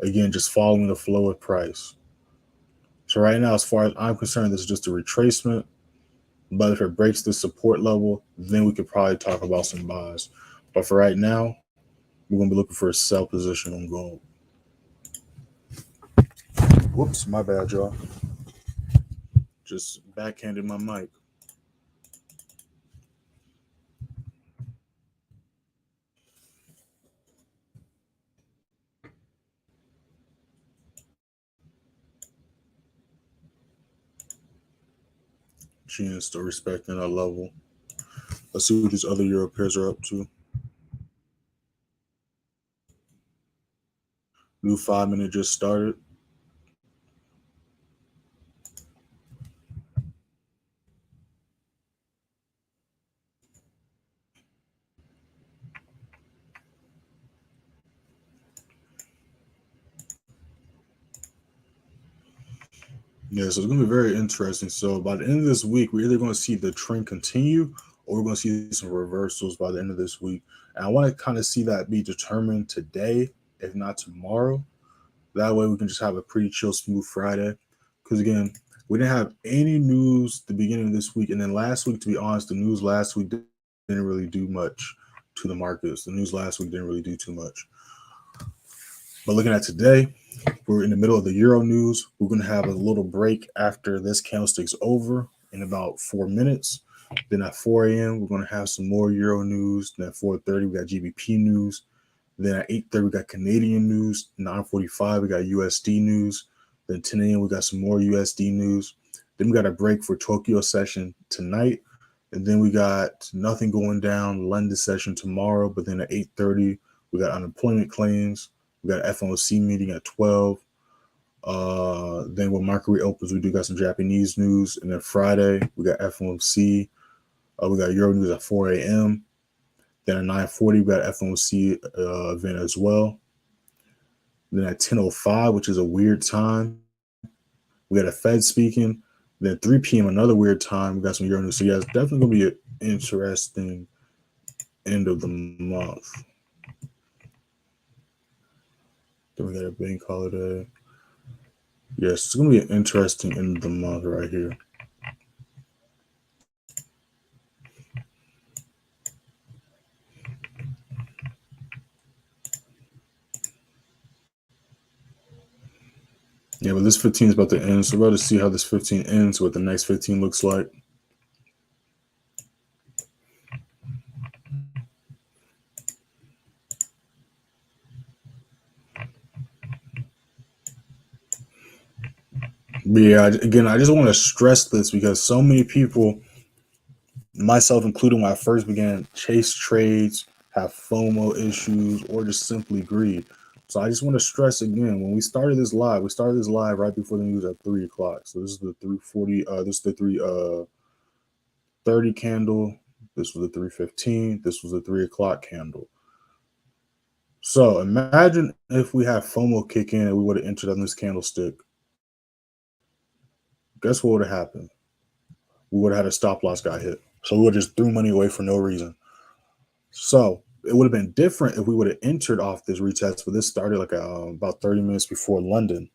Again, just following the flow of price. So right now, as far as I'm concerned, this is just a retracement. But if it breaks the support level, then we could probably talk about some buys. But for right now, we're going to be looking for a sell position on gold. Whoops, my bad, y'all. Just backhanded my mic. She is still respecting our level. Let's see what these other Euro pairs are up to. New 5-minute just started. Yeah, so it's going to be very interesting. So by the end of this week, we're either going to see the trend continue or we're going to see some reversals by the end of this week. And I want to kind of see that be determined today, if not tomorrow. That way we can just have a pretty chill, smooth Friday. Because again, we didn't have any news at the beginning of this week. And then last week, to be honest, the news last week didn't really do much to the markets. The news last week didn't really do too much. But looking at today, we're in the middle of the Euro news. We're going to have a little break after this candlestick's over in about 4 minutes. Then at 4 a.m., we're going to have some more Euro news. Then at 4:30, we got GBP news. Then at 8:30, we got Canadian news. 9:45, we got USD news. Then 10 a.m., we got some more USD news. Then we got a break for Tokyo session tonight. And then we got nothing going down, London session tomorrow. But then at 8:30, we got unemployment claims. We got an FOMC meeting at 12. Then when market reopens, we do got some Japanese news. And then Friday, we got FOMC. We got Euro news at 4 a.m. Then at 9:40, we got FOMC event as well. Then at 10:05, which is a weird time, we got a Fed speaking. Then 3 p.m., another weird time, we got some Euro news. So yeah, it's definitely going to be an interesting end of the month. Then we got a bank holiday. Yes, it's going to be an interesting end of the month right here. Yeah, but this 15 is about to end. So we're about to see how this 15 ends, what the next 15 looks like. But yeah, again, I just want to stress this because so many people, myself included, when I first began, chase trades, have FOMO issues, or just simply greed. So I just want to stress again, when we started this live right before the news at 3 o'clock. So this is the 3:40, this is the 3:30 candle. This was the 3:15. This was the 3 o'clock candle. So imagine if we had FOMO kick in and we would have entered on this candlestick. Guess what would have happened? We would have had a stop loss got hit. So we would have just threw money away for no reason. So it would have been different if we would have entered off this retest, but this started like about 30 minutes before London.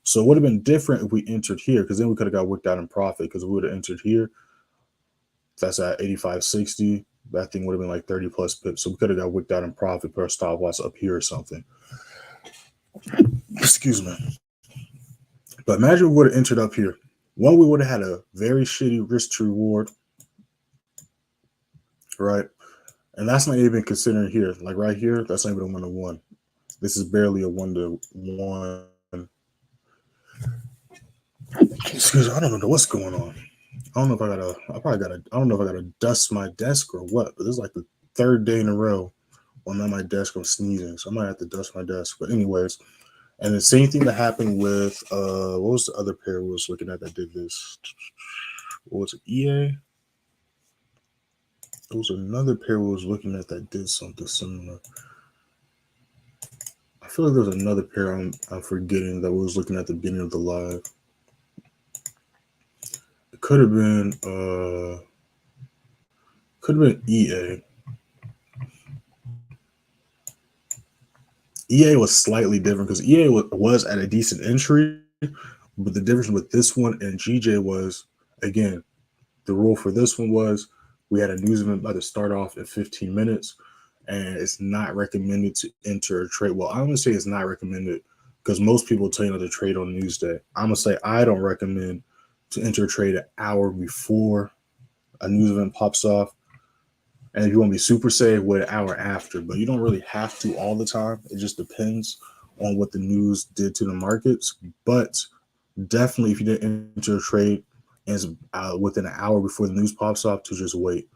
So it would have been different if we entered here, because then we could have got worked out in profit, because we would have entered here. That's at 85.60. That thing would have been like 30 plus pips. So we could have got worked out in profit, put our stop loss up here or something. Excuse me. But imagine we would have entered up here. One, we would have had a very shitty risk to reward, right? And that's not even considering here. Like right here, that's not even a 1-to-1. This is barely a 1-to-1. Excuse me, I don't know what's going on. I don't know if I don't know if I gotta dust my desk or what, but this is like the 3rd day in a row when I'm at my desk, I'm sneezing. So I might have to dust my desk. But anyways, and the same thing that happened with what was the other pair we was looking at that did this? What was it? EA? There was another pair we was looking at that did something similar. I feel like there's another pair I'm forgetting that we was looking at the beginning of the live. It could have been EA. EA was slightly different because EA was at a decent entry, but the difference with this one and GJ was, again, the rule for this one was we had a news event about to start off in 15 minutes, and it's not recommended to enter a trade. Well, I'm going to say it's not recommended because most people tell you not to trade on news day. I'm going to say I don't recommend to enter a trade an hour before a news event pops off. And if you want to be super safe, wait an hour after. But you don't really have to all the time. It just depends on what the news did to the markets. But definitely, if you didn't enter a trade and it's within an hour before the news pops off, to just wait.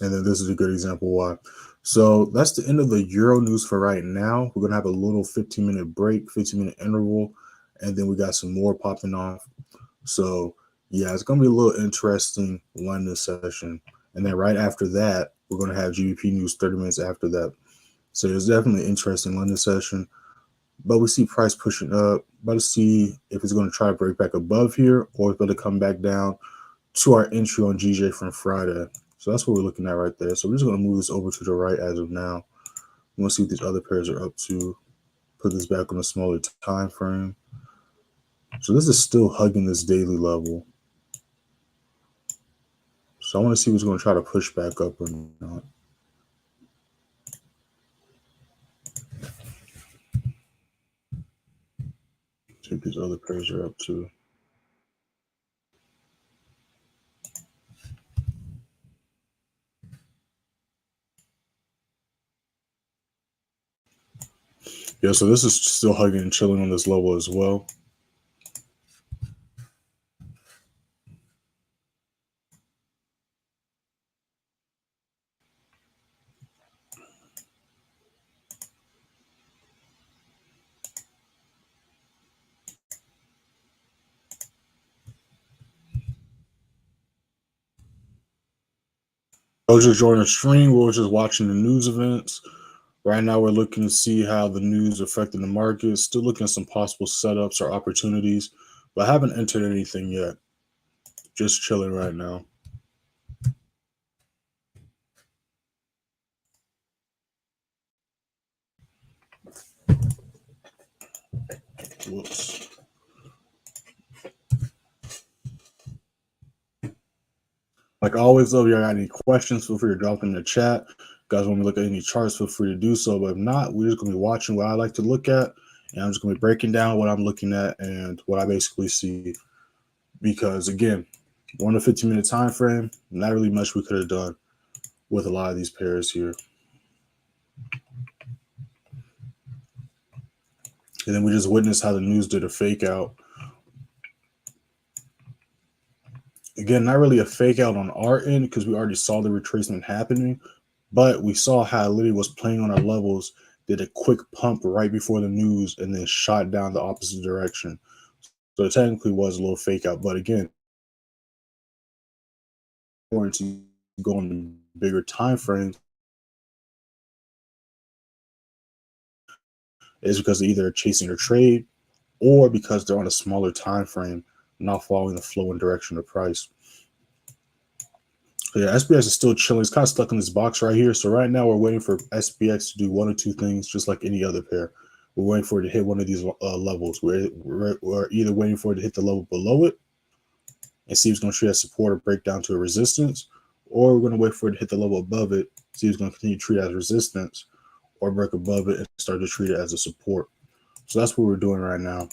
And then this is a good example why. So that's the end of the Euro news for right now. We're going to have a little 15-minute break, 15-minute interval, and then we got some more popping off. So yeah, it's going to be a little interesting London session. And then right after that, we're going to have GBP news 30 minutes after that. So it's definitely an interesting London session. But we see price pushing up. About to see if it's going to try to break back above here or it's going to come back down to our entry on GJ from Friday. So that's what we're looking at right there. So we're just going to move this over to the right as of now. We want to see what these other pairs are up to. Put this back on a smaller time frame. So this is still hugging this daily level. So I want to see what's going to try to push back up or not. See what these other pairs are up to. Yeah, so this is still hugging and chilling on this level as well. was just joining the stream. We were just watching the news events. Right now, we're looking to see how the news affecting the market. Still looking at some possible setups or opportunities, but I haven't entered anything yet. Just chilling right now. Whoops. Like always, though, if you got any questions, feel free to drop them in the chat. If you guys want me to look at any charts, feel free to do so. But if not, we're just going to be watching what I like to look at. And I'm just going to be breaking down what I'm looking at and what I basically see. Because, again, 1 to 15-minute time frame, not really much we could have done with a lot of these pairs here. And then we just witnessed how the news did a fake out. Again, not really a fake out on our end because we already saw the retracement happening, but we saw how it literally was playing on our levels, did a quick pump right before the news, and then shot down the opposite direction. So it technically was a little fake out. But again, going to go on bigger time frames is because they're either chasing a trade or because they're on a smaller time frame, not following the flow and direction of price. So yeah, SPX is still chilling. It's kind of stuck in this box right here. So right now we're waiting for SPX to do 1 or 2 things, just like any other pair. We're waiting for it to hit one of these levels. We're either waiting for it to hit the level below it and see if it's going to treat as support or break down to a resistance, or we're going to wait for it to hit the level above it, see if it's going to continue to treat it as resistance or break above it and start to treat it as a support. So that's what we're doing right now.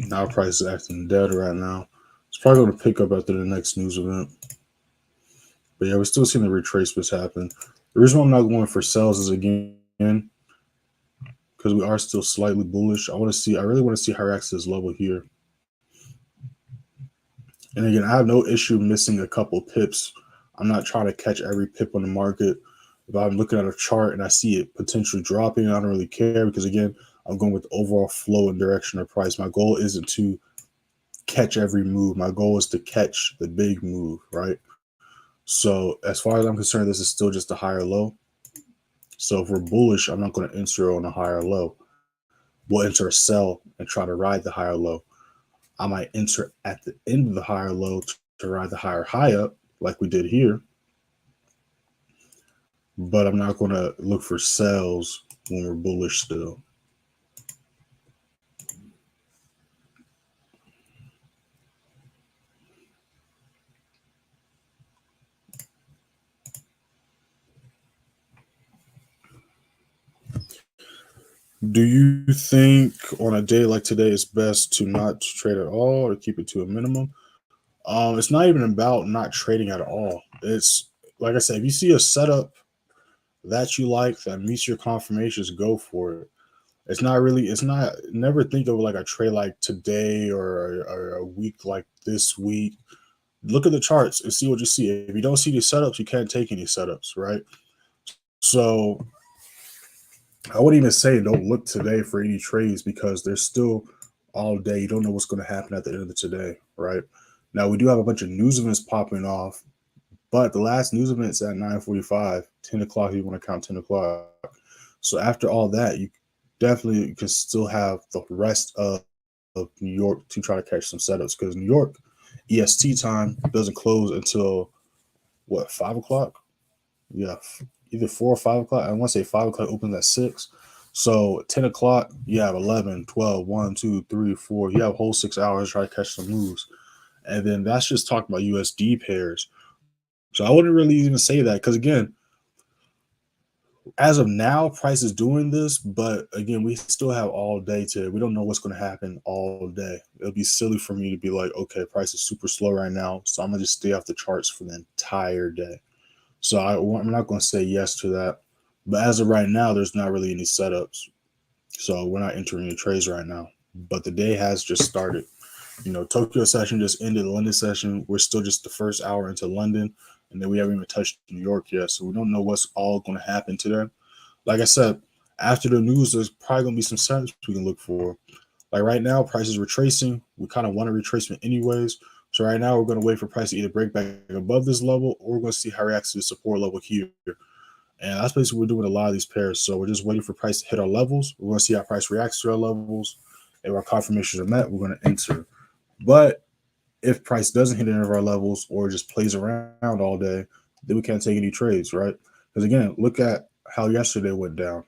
Now price is acting dead right now. It's probably going to pick up after the next news event. But yeah, we're still seeing the retracements happen. The reason why I'm not going for sales is, again, because we are still slightly bullish. I really want to see how it acts this level here. And again, I have no issue missing a couple pips. I'm not trying to catch every pip on the market. If I'm looking at a chart and I see it potentially dropping, I don't really care because, again, I'm going with the overall flow and direction of price. My goal isn't to catch every move. My goal is to catch the big move, right? So as far as I'm concerned, this is still just a higher low. So if we're bullish, I'm not going to enter on a higher low. We'll enter a sell and try to ride the higher low. I might enter at the end of the higher low to ride the higher high up like we did here. But I'm not going to look for sells when we're bullish still. Do you think on a day like today it's best to not trade at all or keep it to a minimum? It's not even about not trading at all. It's like I said, if you see a setup that you like that meets your confirmations, go for it. Never think of like a trade like today or a week like this week. Look at the charts and see what you see. If you don't see these setups, you can't take any setups, right? So I wouldn't even say don't look today for any trades because there's still all day. You don't know what's going to happen at the end of the today, right? Now, we do have a bunch of news events popping off, but the last news event's at 9:45, 10 o'clock, if you want to count 10 o'clock. So after all that, you definitely can still have the rest of New York to try to catch some setups because New York EST time doesn't close until, what, 5 o'clock? Yeah, either 4 or 5 o'clock. I want to say 5 o'clock opens at 6. So 10 o'clock, you have 11, 12, 1, 2, 3, 4. You have a whole 6 hours to try to catch some moves. And then that's just talking about USD pairs. So I wouldn't really even say that because, again, as of now, price is doing this. But, again, we still have all day to – we don't know what's going to happen all day. It'll be silly for me to be like, okay, price is super slow right now, so I'm going to just stay off the charts for the entire day. So I'm not going to say yes to that. But as of right now, there's not really any setups. So we're not entering any trades right now. But the day has just started. Tokyo session just ended. The London session, we're still just the first hour into London, and then we haven't even touched New York yet. So we don't know what's all going to happen today. Like I said, after the news, there's probably going to be some setups we can look for. Like right now, price is retracing. We kind of want a retracement anyways. So right now, we're going to wait for price to either break back above this level, or we're going to see how it reacts to the support level here. And that's basically what we're doing with a lot of these pairs. So we're just waiting for price to hit our levels. We're going to see how price reacts to our levels. If our confirmations are met, we're going to enter. But if price doesn't hit any of our levels or just plays around all day, then we can't take any trades, right? Because again, look at how yesterday went down.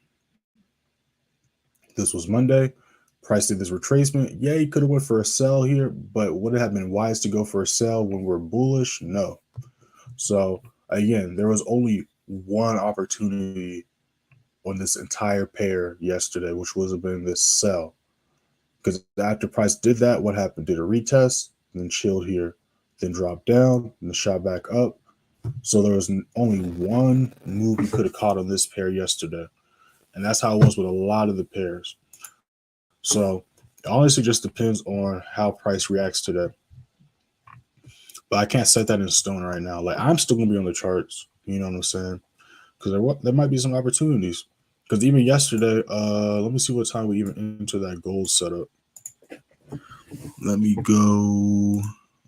This was Monday. Price did this retracement. Yeah, he could have went for a sell here, but would it have been wise to go for a sell when we're bullish? No. So again, there was only one opportunity on this entire pair yesterday, which would have been this sell. Because after price did that, what happened? Did a retest, then chilled here, then dropped down, and then shot back up. So there was only one move you could have caught on this pair yesterday. And that's how it was with a lot of the pairs. So it honestly just depends on how price reacts today. But I can't set that in stone right now. Like, I'm still going to be on the charts. You know what I'm saying? Because there might be some opportunities. Because even yesterday, let me see what time we even into that gold setup. Let me go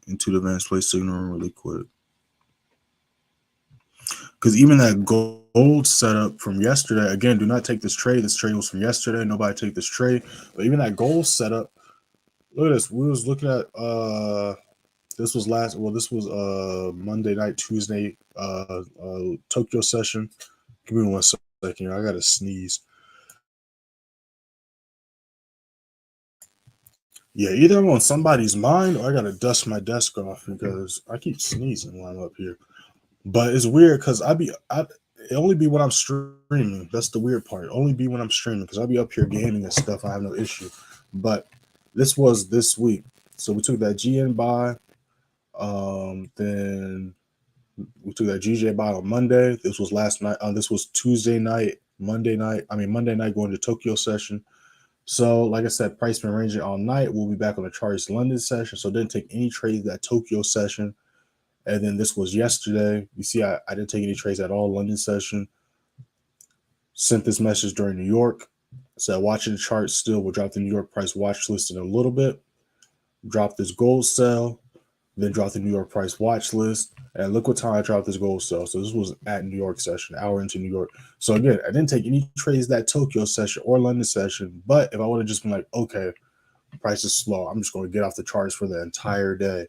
into the advanced play signal really quick. Because even that gold setup from yesterday, again, do not take this trade. This trade was from yesterday. Nobody take this trade. But even that gold setup, look at this. We was looking at this was Monday night, Tuesday, Tokyo session. Give me 1 second. I gotta sneeze. Yeah, either I'm on somebody's mind or I gotta dust my desk off because I keep sneezing while I'm up here. But it's weird because it only be when I'm streaming. That's the weird part. Only be when I'm streaming because I'll be up here gaming and stuff. I have no issue. But this was this week. So we took that GN buy. Then we took that GJ buy on Monday. This was last night. This was Tuesday night, Monday night going to Tokyo session. So, like I said, price been ranging all night. We'll be back on the charts London session. So didn't take any trades that Tokyo session. And then this was yesterday. You see, I didn't take any trades at all London session. Sent this message during New York. So watching the chart still. We'll drop the New York price watch list in a little bit. Drop this gold sell. Then drop the New York price watch list. And look what time I dropped this gold sell. So this was at New York session, hour into New York. So again, I didn't take any trades that Tokyo session or London session. But if I would have just been like, okay, price is slow, I'm just going to get off the charts for the entire day,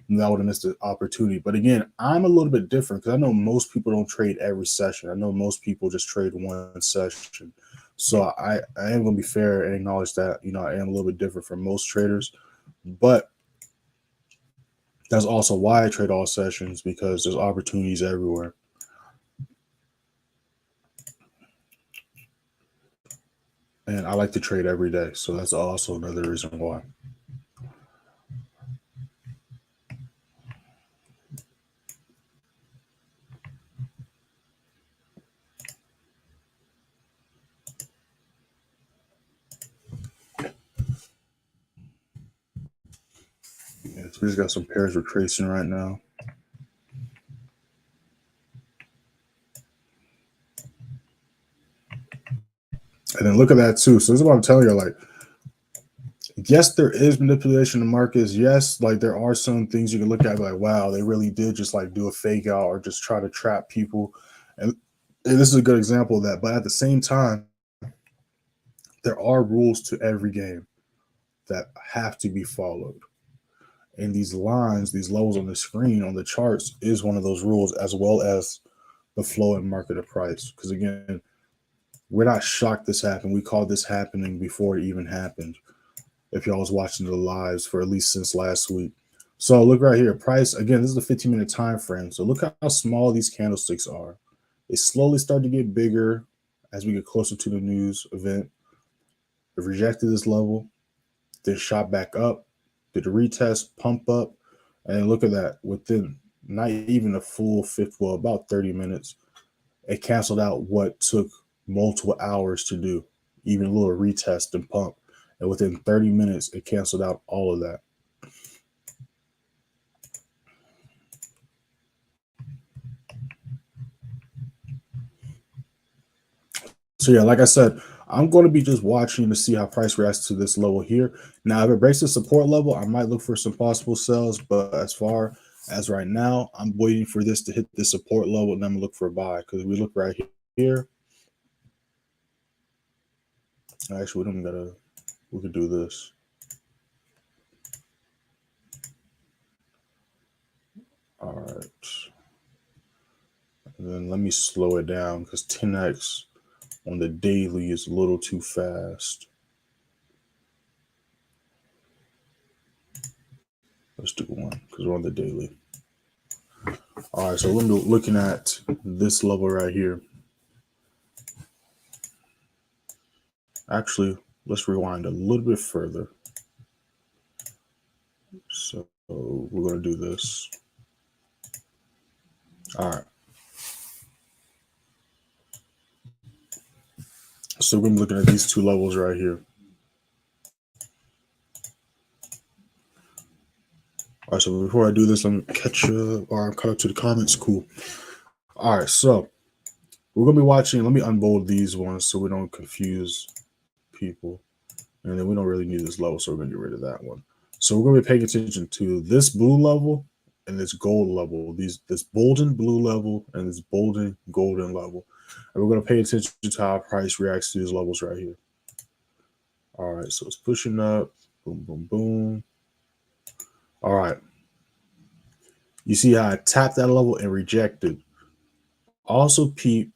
and I would have missed the opportunity. But again, I'm a little bit different because I know most people don't trade every session. I know most people just trade one session. So I am going to be fair and acknowledge that, I am a little bit different from most traders. But that's also why I trade all sessions, because there's opportunities everywhere. And I like to trade every day. So that's also another reason why. Yeah, so we just got some pairs retracing right now. And then look at that too. So this is what I'm telling you. Like, yes, there is manipulation in the markets. Yes, like there are some things you can look at like, wow, they really did just like do a fake out or just try to trap people. And this is a good example of that. But at the same time, there are rules to every game that have to be followed. And these lines, these levels on the screen, on the charts, is one of those rules, as well as the flow and market of price. Because again, we're not shocked this happened. We called this happening before it even happened. If y'all was watching the lives for at least since last week. So look right here. Price, again, this is a 15-minute time frame. So look how small these candlesticks are. They slowly start to get bigger as we get closer to the news event. It rejected this level, then shot back up, did a retest, pump up, and look at that. Within not even a full about 30 minutes, it canceled out what took multiple hours to do, even a little retest and pump. And within 30 minutes, it canceled out all of that. So yeah, like I said, I'm going to be just watching to see how price reacts to this level here. Now, if it breaks the support level, I might look for some possible sells. But as far as right now, I'm waiting for this to hit the support level, and then I'm gonna look for a buy. Because we look right here. Actually, we don't gotta. We could do this. All right. And then let me slow it down because 10x on the daily is a little too fast. Let's do one because we're on the daily. All right, so we're looking at this level right here. Actually, let's rewind a little bit further. So we're going to do this. All right. So we're looking at these two levels right here. All right, so before I do this, let me catch up or cut up to the comments. Cool. All right, so we're going to be watching. Let me unbold these ones so we don't confuse people. And then we don't really need this level, so we're going to get rid of that one. So we're going to be paying attention to this blue level and this gold level, this golden blue level and this golden level. And we're going to pay attention to how price reacts to these levels right here. All right, so it's pushing up. Boom, boom, boom. All right. You see how I tapped that level and rejected. Also peep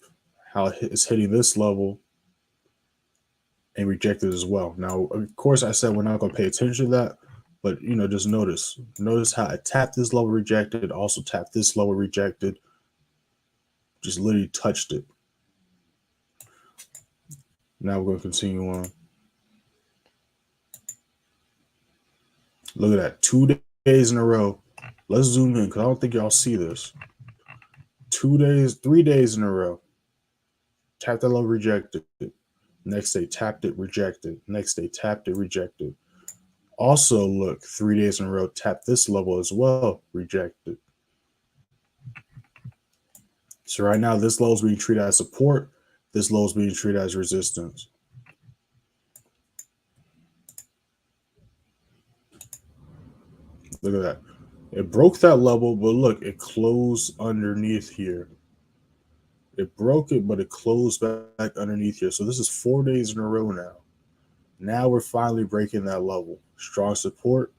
how it's hitting this level and rejected as well. Now, of course, I said we're not going to pay attention to that, but just notice how I tapped this level, rejected, also tapped this level, rejected, just literally touched it. Now we're going to continue on. Look at that, 2 days in a row. Let's zoom in because I don't think y'all see this. 2 days, 3 days in a row. Tapped that level, rejected. Next day, tapped it, rejected. Next day, tapped it, rejected. Also, look, 3 days in a row, tapped this level as well, rejected. So right now, this low is being treated as support. This low is being treated as resistance. Look at that. It broke that level, but look, it closed underneath here. It broke it, but it closed back underneath here. So this is 4 days in a row now. Now we're finally breaking that level. Strong support,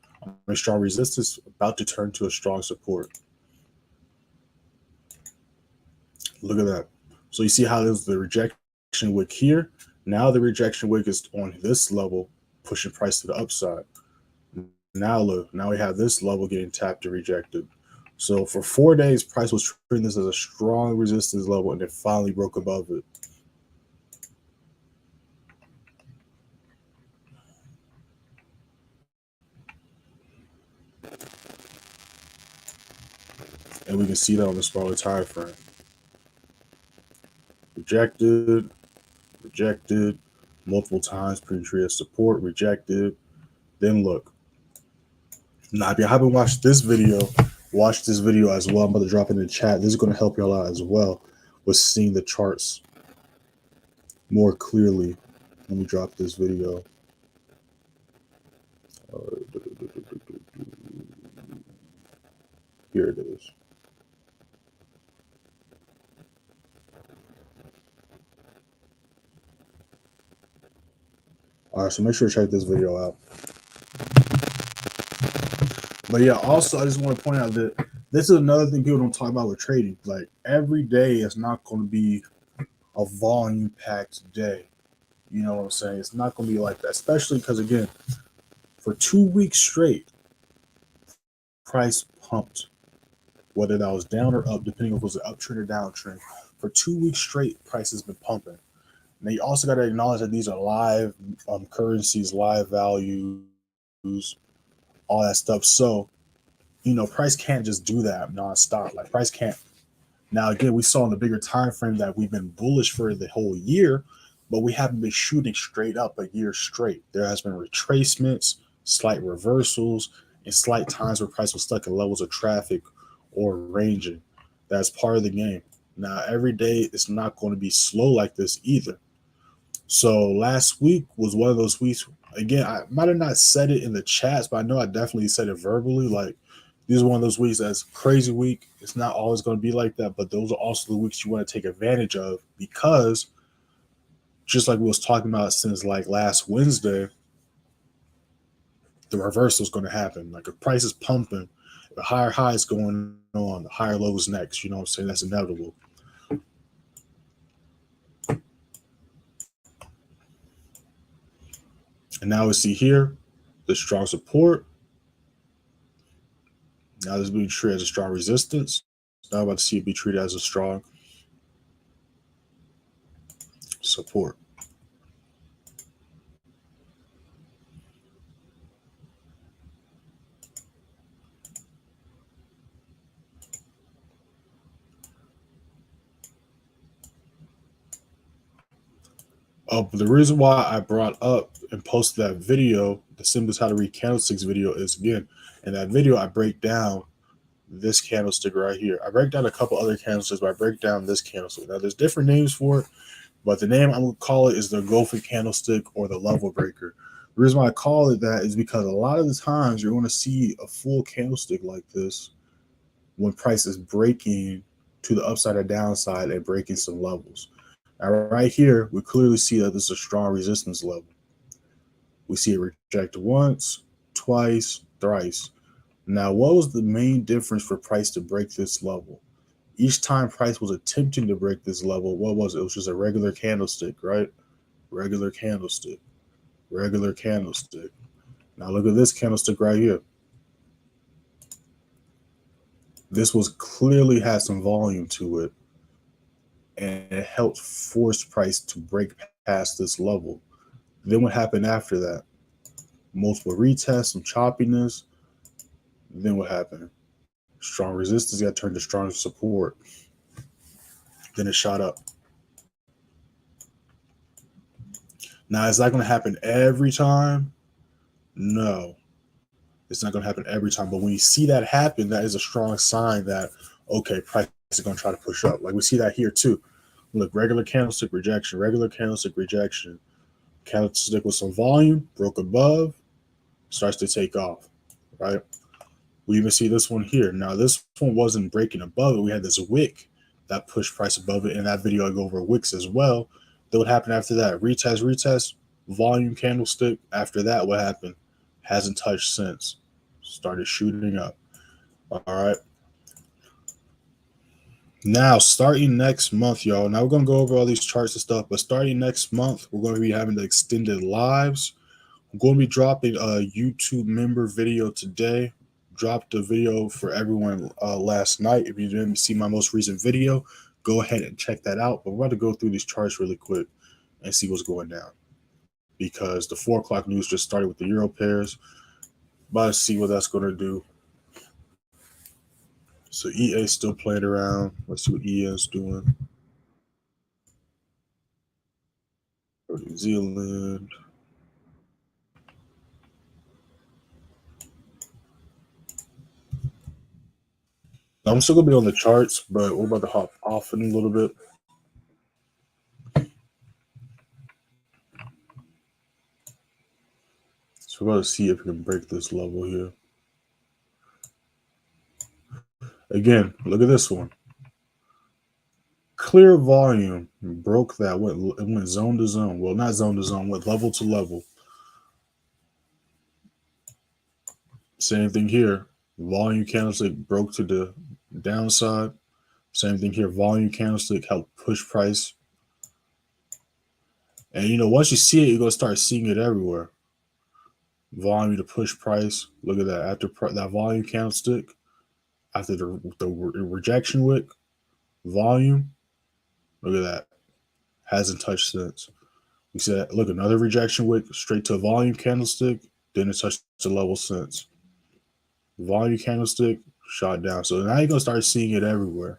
strong resistance, about to turn to a strong support. Look at that. So you see how there's the rejection wick here. Now the rejection wick is on this level, pushing price to the upside. Now look, now we have this level getting tapped and rejected. So for 4 days, price was treating this as a strong resistance level, and it finally broke above it. And we can see that on the smaller time frame. Rejected, rejected, multiple times, pre-treated support, rejected. Then look. Now, if you haven't watched this video, watch this video as well. I'm about to drop it in the chat. This is going to help y'all out as well with seeing the charts more clearly. Let me drop this video. Here it is. All right, so make sure to check this video out. But yeah, also I just want to point out that this is another thing people don't talk about with trading. Like every day is not going to be a volume packed day. You know what I'm saying? It's not going to be like that, especially because again, for 2 weeks straight, price pumped, whether that was down or up, depending on if it was an uptrend or downtrend. For 2 weeks straight, price has been pumping. Now you also got to acknowledge that these are live currencies, live values, all that stuff. So, price can't just do that nonstop. Like price can't. Now, again, we saw in the bigger time frame that we've been bullish for the whole year, but we haven't been shooting straight up a year straight. There has been retracements, slight reversals, and slight times where price was stuck in levels of traffic or ranging. That's part of the game. Now, every day it's not going to be slow like this either. So last week was one of those weeks. Again, I might have not said it in the chats, but I know I definitely said it verbally. Like, this is one of those weeks that's crazy week. It's not always going to be like that, but those are also the weeks you want to take advantage of, because just like we was talking about since like last Wednesday, the reversal is going to happen. Like, if price is pumping, the higher highs going on, the higher lows next. You know what I'm saying? That's inevitable. And now we see here the strong support. Now this is being treated as a strong resistance. Now I'm about to see it be treated as a strong support. But the reason why I brought up and posted that video, the simplest how to read candlesticks video, is, again, in that video I break down this candlestick right here. I break down a couple other candlesticks, but I break down this candlestick. Now there's different names for it, but the name I'm gonna call it is the engulfing candlestick or the level breaker. The reason why I call it that is because a lot of the times you're going to see a full candlestick like this when price is breaking to the upside or downside and breaking some levels. Now, right here, we clearly see that this is a strong resistance level. We see it reject once, twice, thrice. Now, what was the main difference for price to break this level? Each time price was attempting to break this level, what was it? It was just a regular candlestick, right? Regular candlestick, regular candlestick. Now, look at this candlestick right here. This was clearly had some volume to it, and it helped force price to break past this level. Then what happened after that? Multiple retests, some choppiness. Then what happened? Strong resistance got turned to strong support. Then it shot up. Now, is that going to happen every time? No, it's not going to happen every time. But when you see that happen, that is a strong sign that, okay, price is going to try to push up. Like we see that here too. Look, regular candlestick rejection, regular candlestick rejection. Candlestick with some volume, broke above, starts to take off, right? We even see this one here. Now, this one wasn't breaking above it. We had this wick that pushed price above it. In that video, I go over wicks as well. Then what happened after that? Retest, retest, volume candlestick. After that, what happened? Hasn't touched since. Started shooting up. All right. Now, starting next month, y'all. Now, we're going to go over all these charts and stuff. But starting next month, we're going to be having the extended lives. I'm going to be dropping a YouTube member video today. Dropped a video for everyone last night. If you didn't see my most recent video, go ahead and check that out. But we're about to go through these charts really quick and see what's going down, because the 4 o'clock news just started with the euro pairs. About to see what that's going to do. So EA still playing around. Let's see what EA is doing. New Zealand. I'm still gonna be on the charts, but we're about to hop off in a little bit. So we're about to see if we can break this level here. Again, look at this one. Clear volume, broke that. It went zone to zone. Well, not zone to zone, went level to level. Same thing here. Volume candlestick broke to the downside. Same thing here. Volume candlestick helped push price. And you know, once you see it, you're gonna start seeing it everywhere. Volume to push price. Look at that. After that volume candlestick, after the rejection wick, volume. Look at that. Hasn't touched since. We said, look, another rejection wick, straight to a volume candlestick. Didn't touch the level since. Volume candlestick, shot down. So now you're gonna start seeing it everywhere.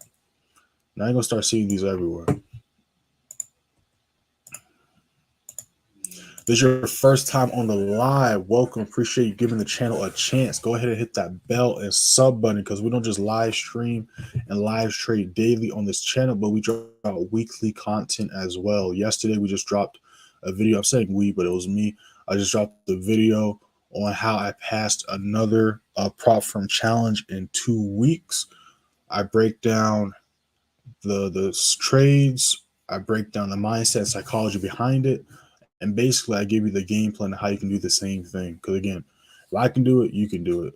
Now you're gonna start seeing these everywhere. This is your first time on the live. Welcome. Appreciate you giving the channel a chance. Go ahead and hit that bell and sub button, because we don't just live stream and live trade daily on this channel, but we drop weekly content as well. Yesterday, we just dropped a video. I'm saying we, but it was me. I just dropped the video on how I passed another prop firm challenge in 2 weeks. I break down the trades. I break down the mindset psychology behind it. And basically, I give you the game plan of how you can do the same thing. Because again, if I can do it, you can do it.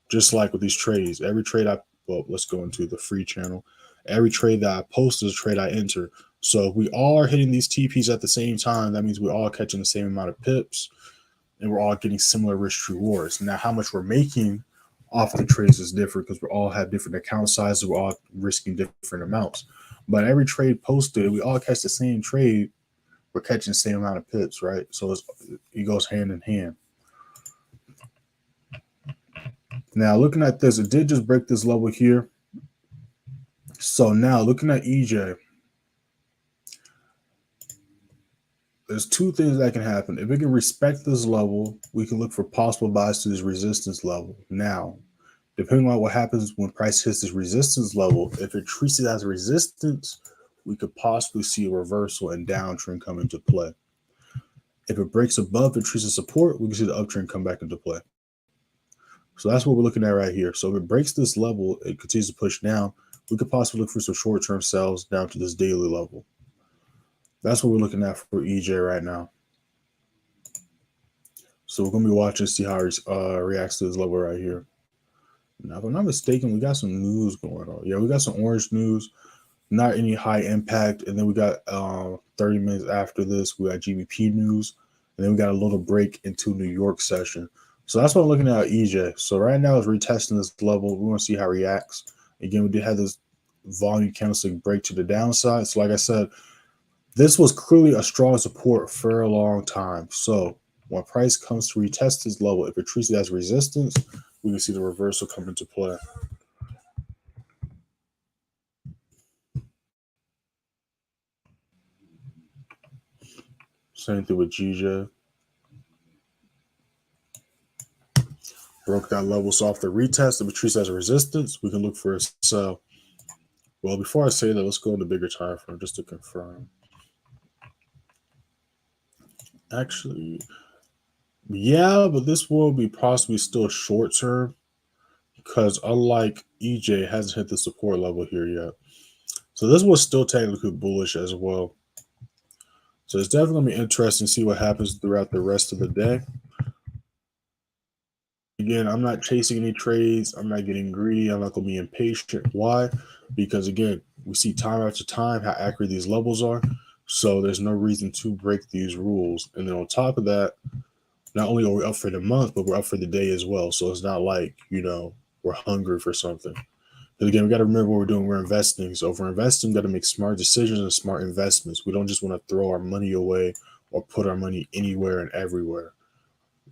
Just like with these trades, every trade well, let's go into the free channel. Every trade that I post is a trade I enter. So if we all are hitting these TPs at the same time, that means we're all catching the same amount of pips and we're all getting similar risk rewards. Now, how much we're making off the trades is different because we all have different account sizes. We're all risking different amounts. But every trade posted, we all catch the same trade. We're catching the same amount of pips, right? So it goes hand in hand. Now, looking at this, it did just break this level here. So now, looking at EJ, there's two things that can happen. If it can respect this level, we can look for possible buys to this resistance level. Now, depending on what happens when price hits this resistance level, if it treats it as a resistance, we could possibly see a reversal and downtrend come into play. If it breaks above it treats as support, we can see the uptrend come back into play. So that's what we're looking at right here. So if it breaks this level, it continues to push down, we could possibly look for some short-term sells down to this daily level. That's what we're looking at for EJ right now. So we're going to be watching to see how it reacts to this level right here. Now, if I'm not mistaken, we got some news going on. Yeah, we got some orange news, not any high impact. And then we got 30 minutes after this, we got GBP news. And then we got a little break into New York session. So that's what I'm looking at EJ. So right now it's retesting this level. We want to see how it reacts. Again, we did have this volume candlestick break to the downside. So like I said, this was clearly a strong support for a long time. So when price comes to retest this level, if it treats it as resistance, we can see the reversal come into play. Same thing with GJ. Broke that level, so off the retest, if it treats as a resistance, we can look for a sell. Well, before I say that, let's go into bigger time frame just to confirm. Actually, yeah, but this will be possibly still short term because unlike EJ, it hasn't hit the support level here yet. So this was still technically bullish as well. So it's definitely going to be interesting to see what happens throughout the rest of the day. Again, I'm not chasing any trades. I'm not getting greedy. I'm not going to be impatient. Why? Because, again, we see time after time how accurate these levels are. So there's no reason to break these rules. And then on top of that, not only are we up for the month, but we're up for the day as well. So it's not like, we're hungry for something. But again, we got to remember what we're doing. We're investing. So if we're investing, we got to make smart decisions and smart investments. We don't just want to throw our money away or put our money anywhere and everywhere.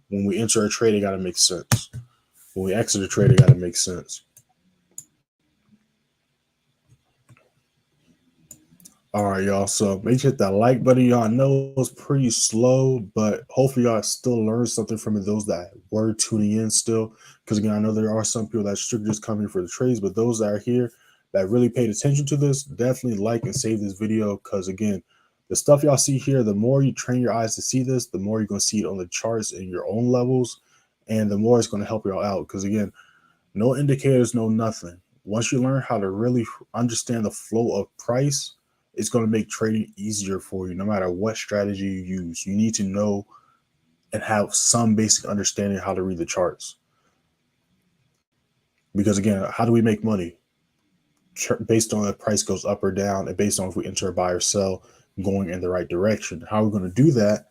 When we enter a trade, it got to make sense. When we exit a trade, it got to make sense. All right, y'all. So make sure to hit that like button. Y'all know it's pretty slow, but hopefully y'all still learn something from it. Those that were tuning in still, because again, I know there are some people that strictly just coming for the trades, but those that are here that really paid attention to this, definitely like and save this video. Because again, the stuff y'all see here, the more you train your eyes to see this, the more you're going to see it on the charts in your own levels, and the more it's going to help y'all out. Because again, no indicators, no nothing. Once you learn how to really understand the flow of price, it's going to make trading easier for you no matter what strategy you use. You need to know and have some basic understanding of how to read the charts. Because again, how do we make money? Based on if price goes up or down and based on if we enter a buy or sell going in the right direction. How are we going to do that,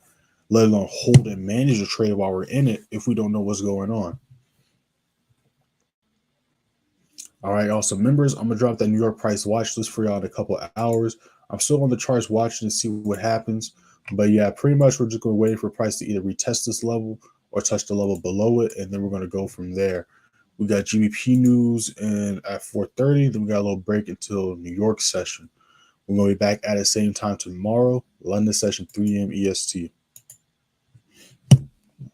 let alone hold and manage a trade while we're in it if we don't know what's going on? All right, also members, I'm gonna drop that New York price watch list for y'all in a couple of hours. I'm still on the charts watching to see what happens, but yeah, pretty much we're just gonna wait for price to either retest this level or touch the level below it, and then we're gonna go from there. We got GBP news and at 4:30, then we got a little break until New York session. We're gonna be back at the same time tomorrow, London session 3 a.m. EST.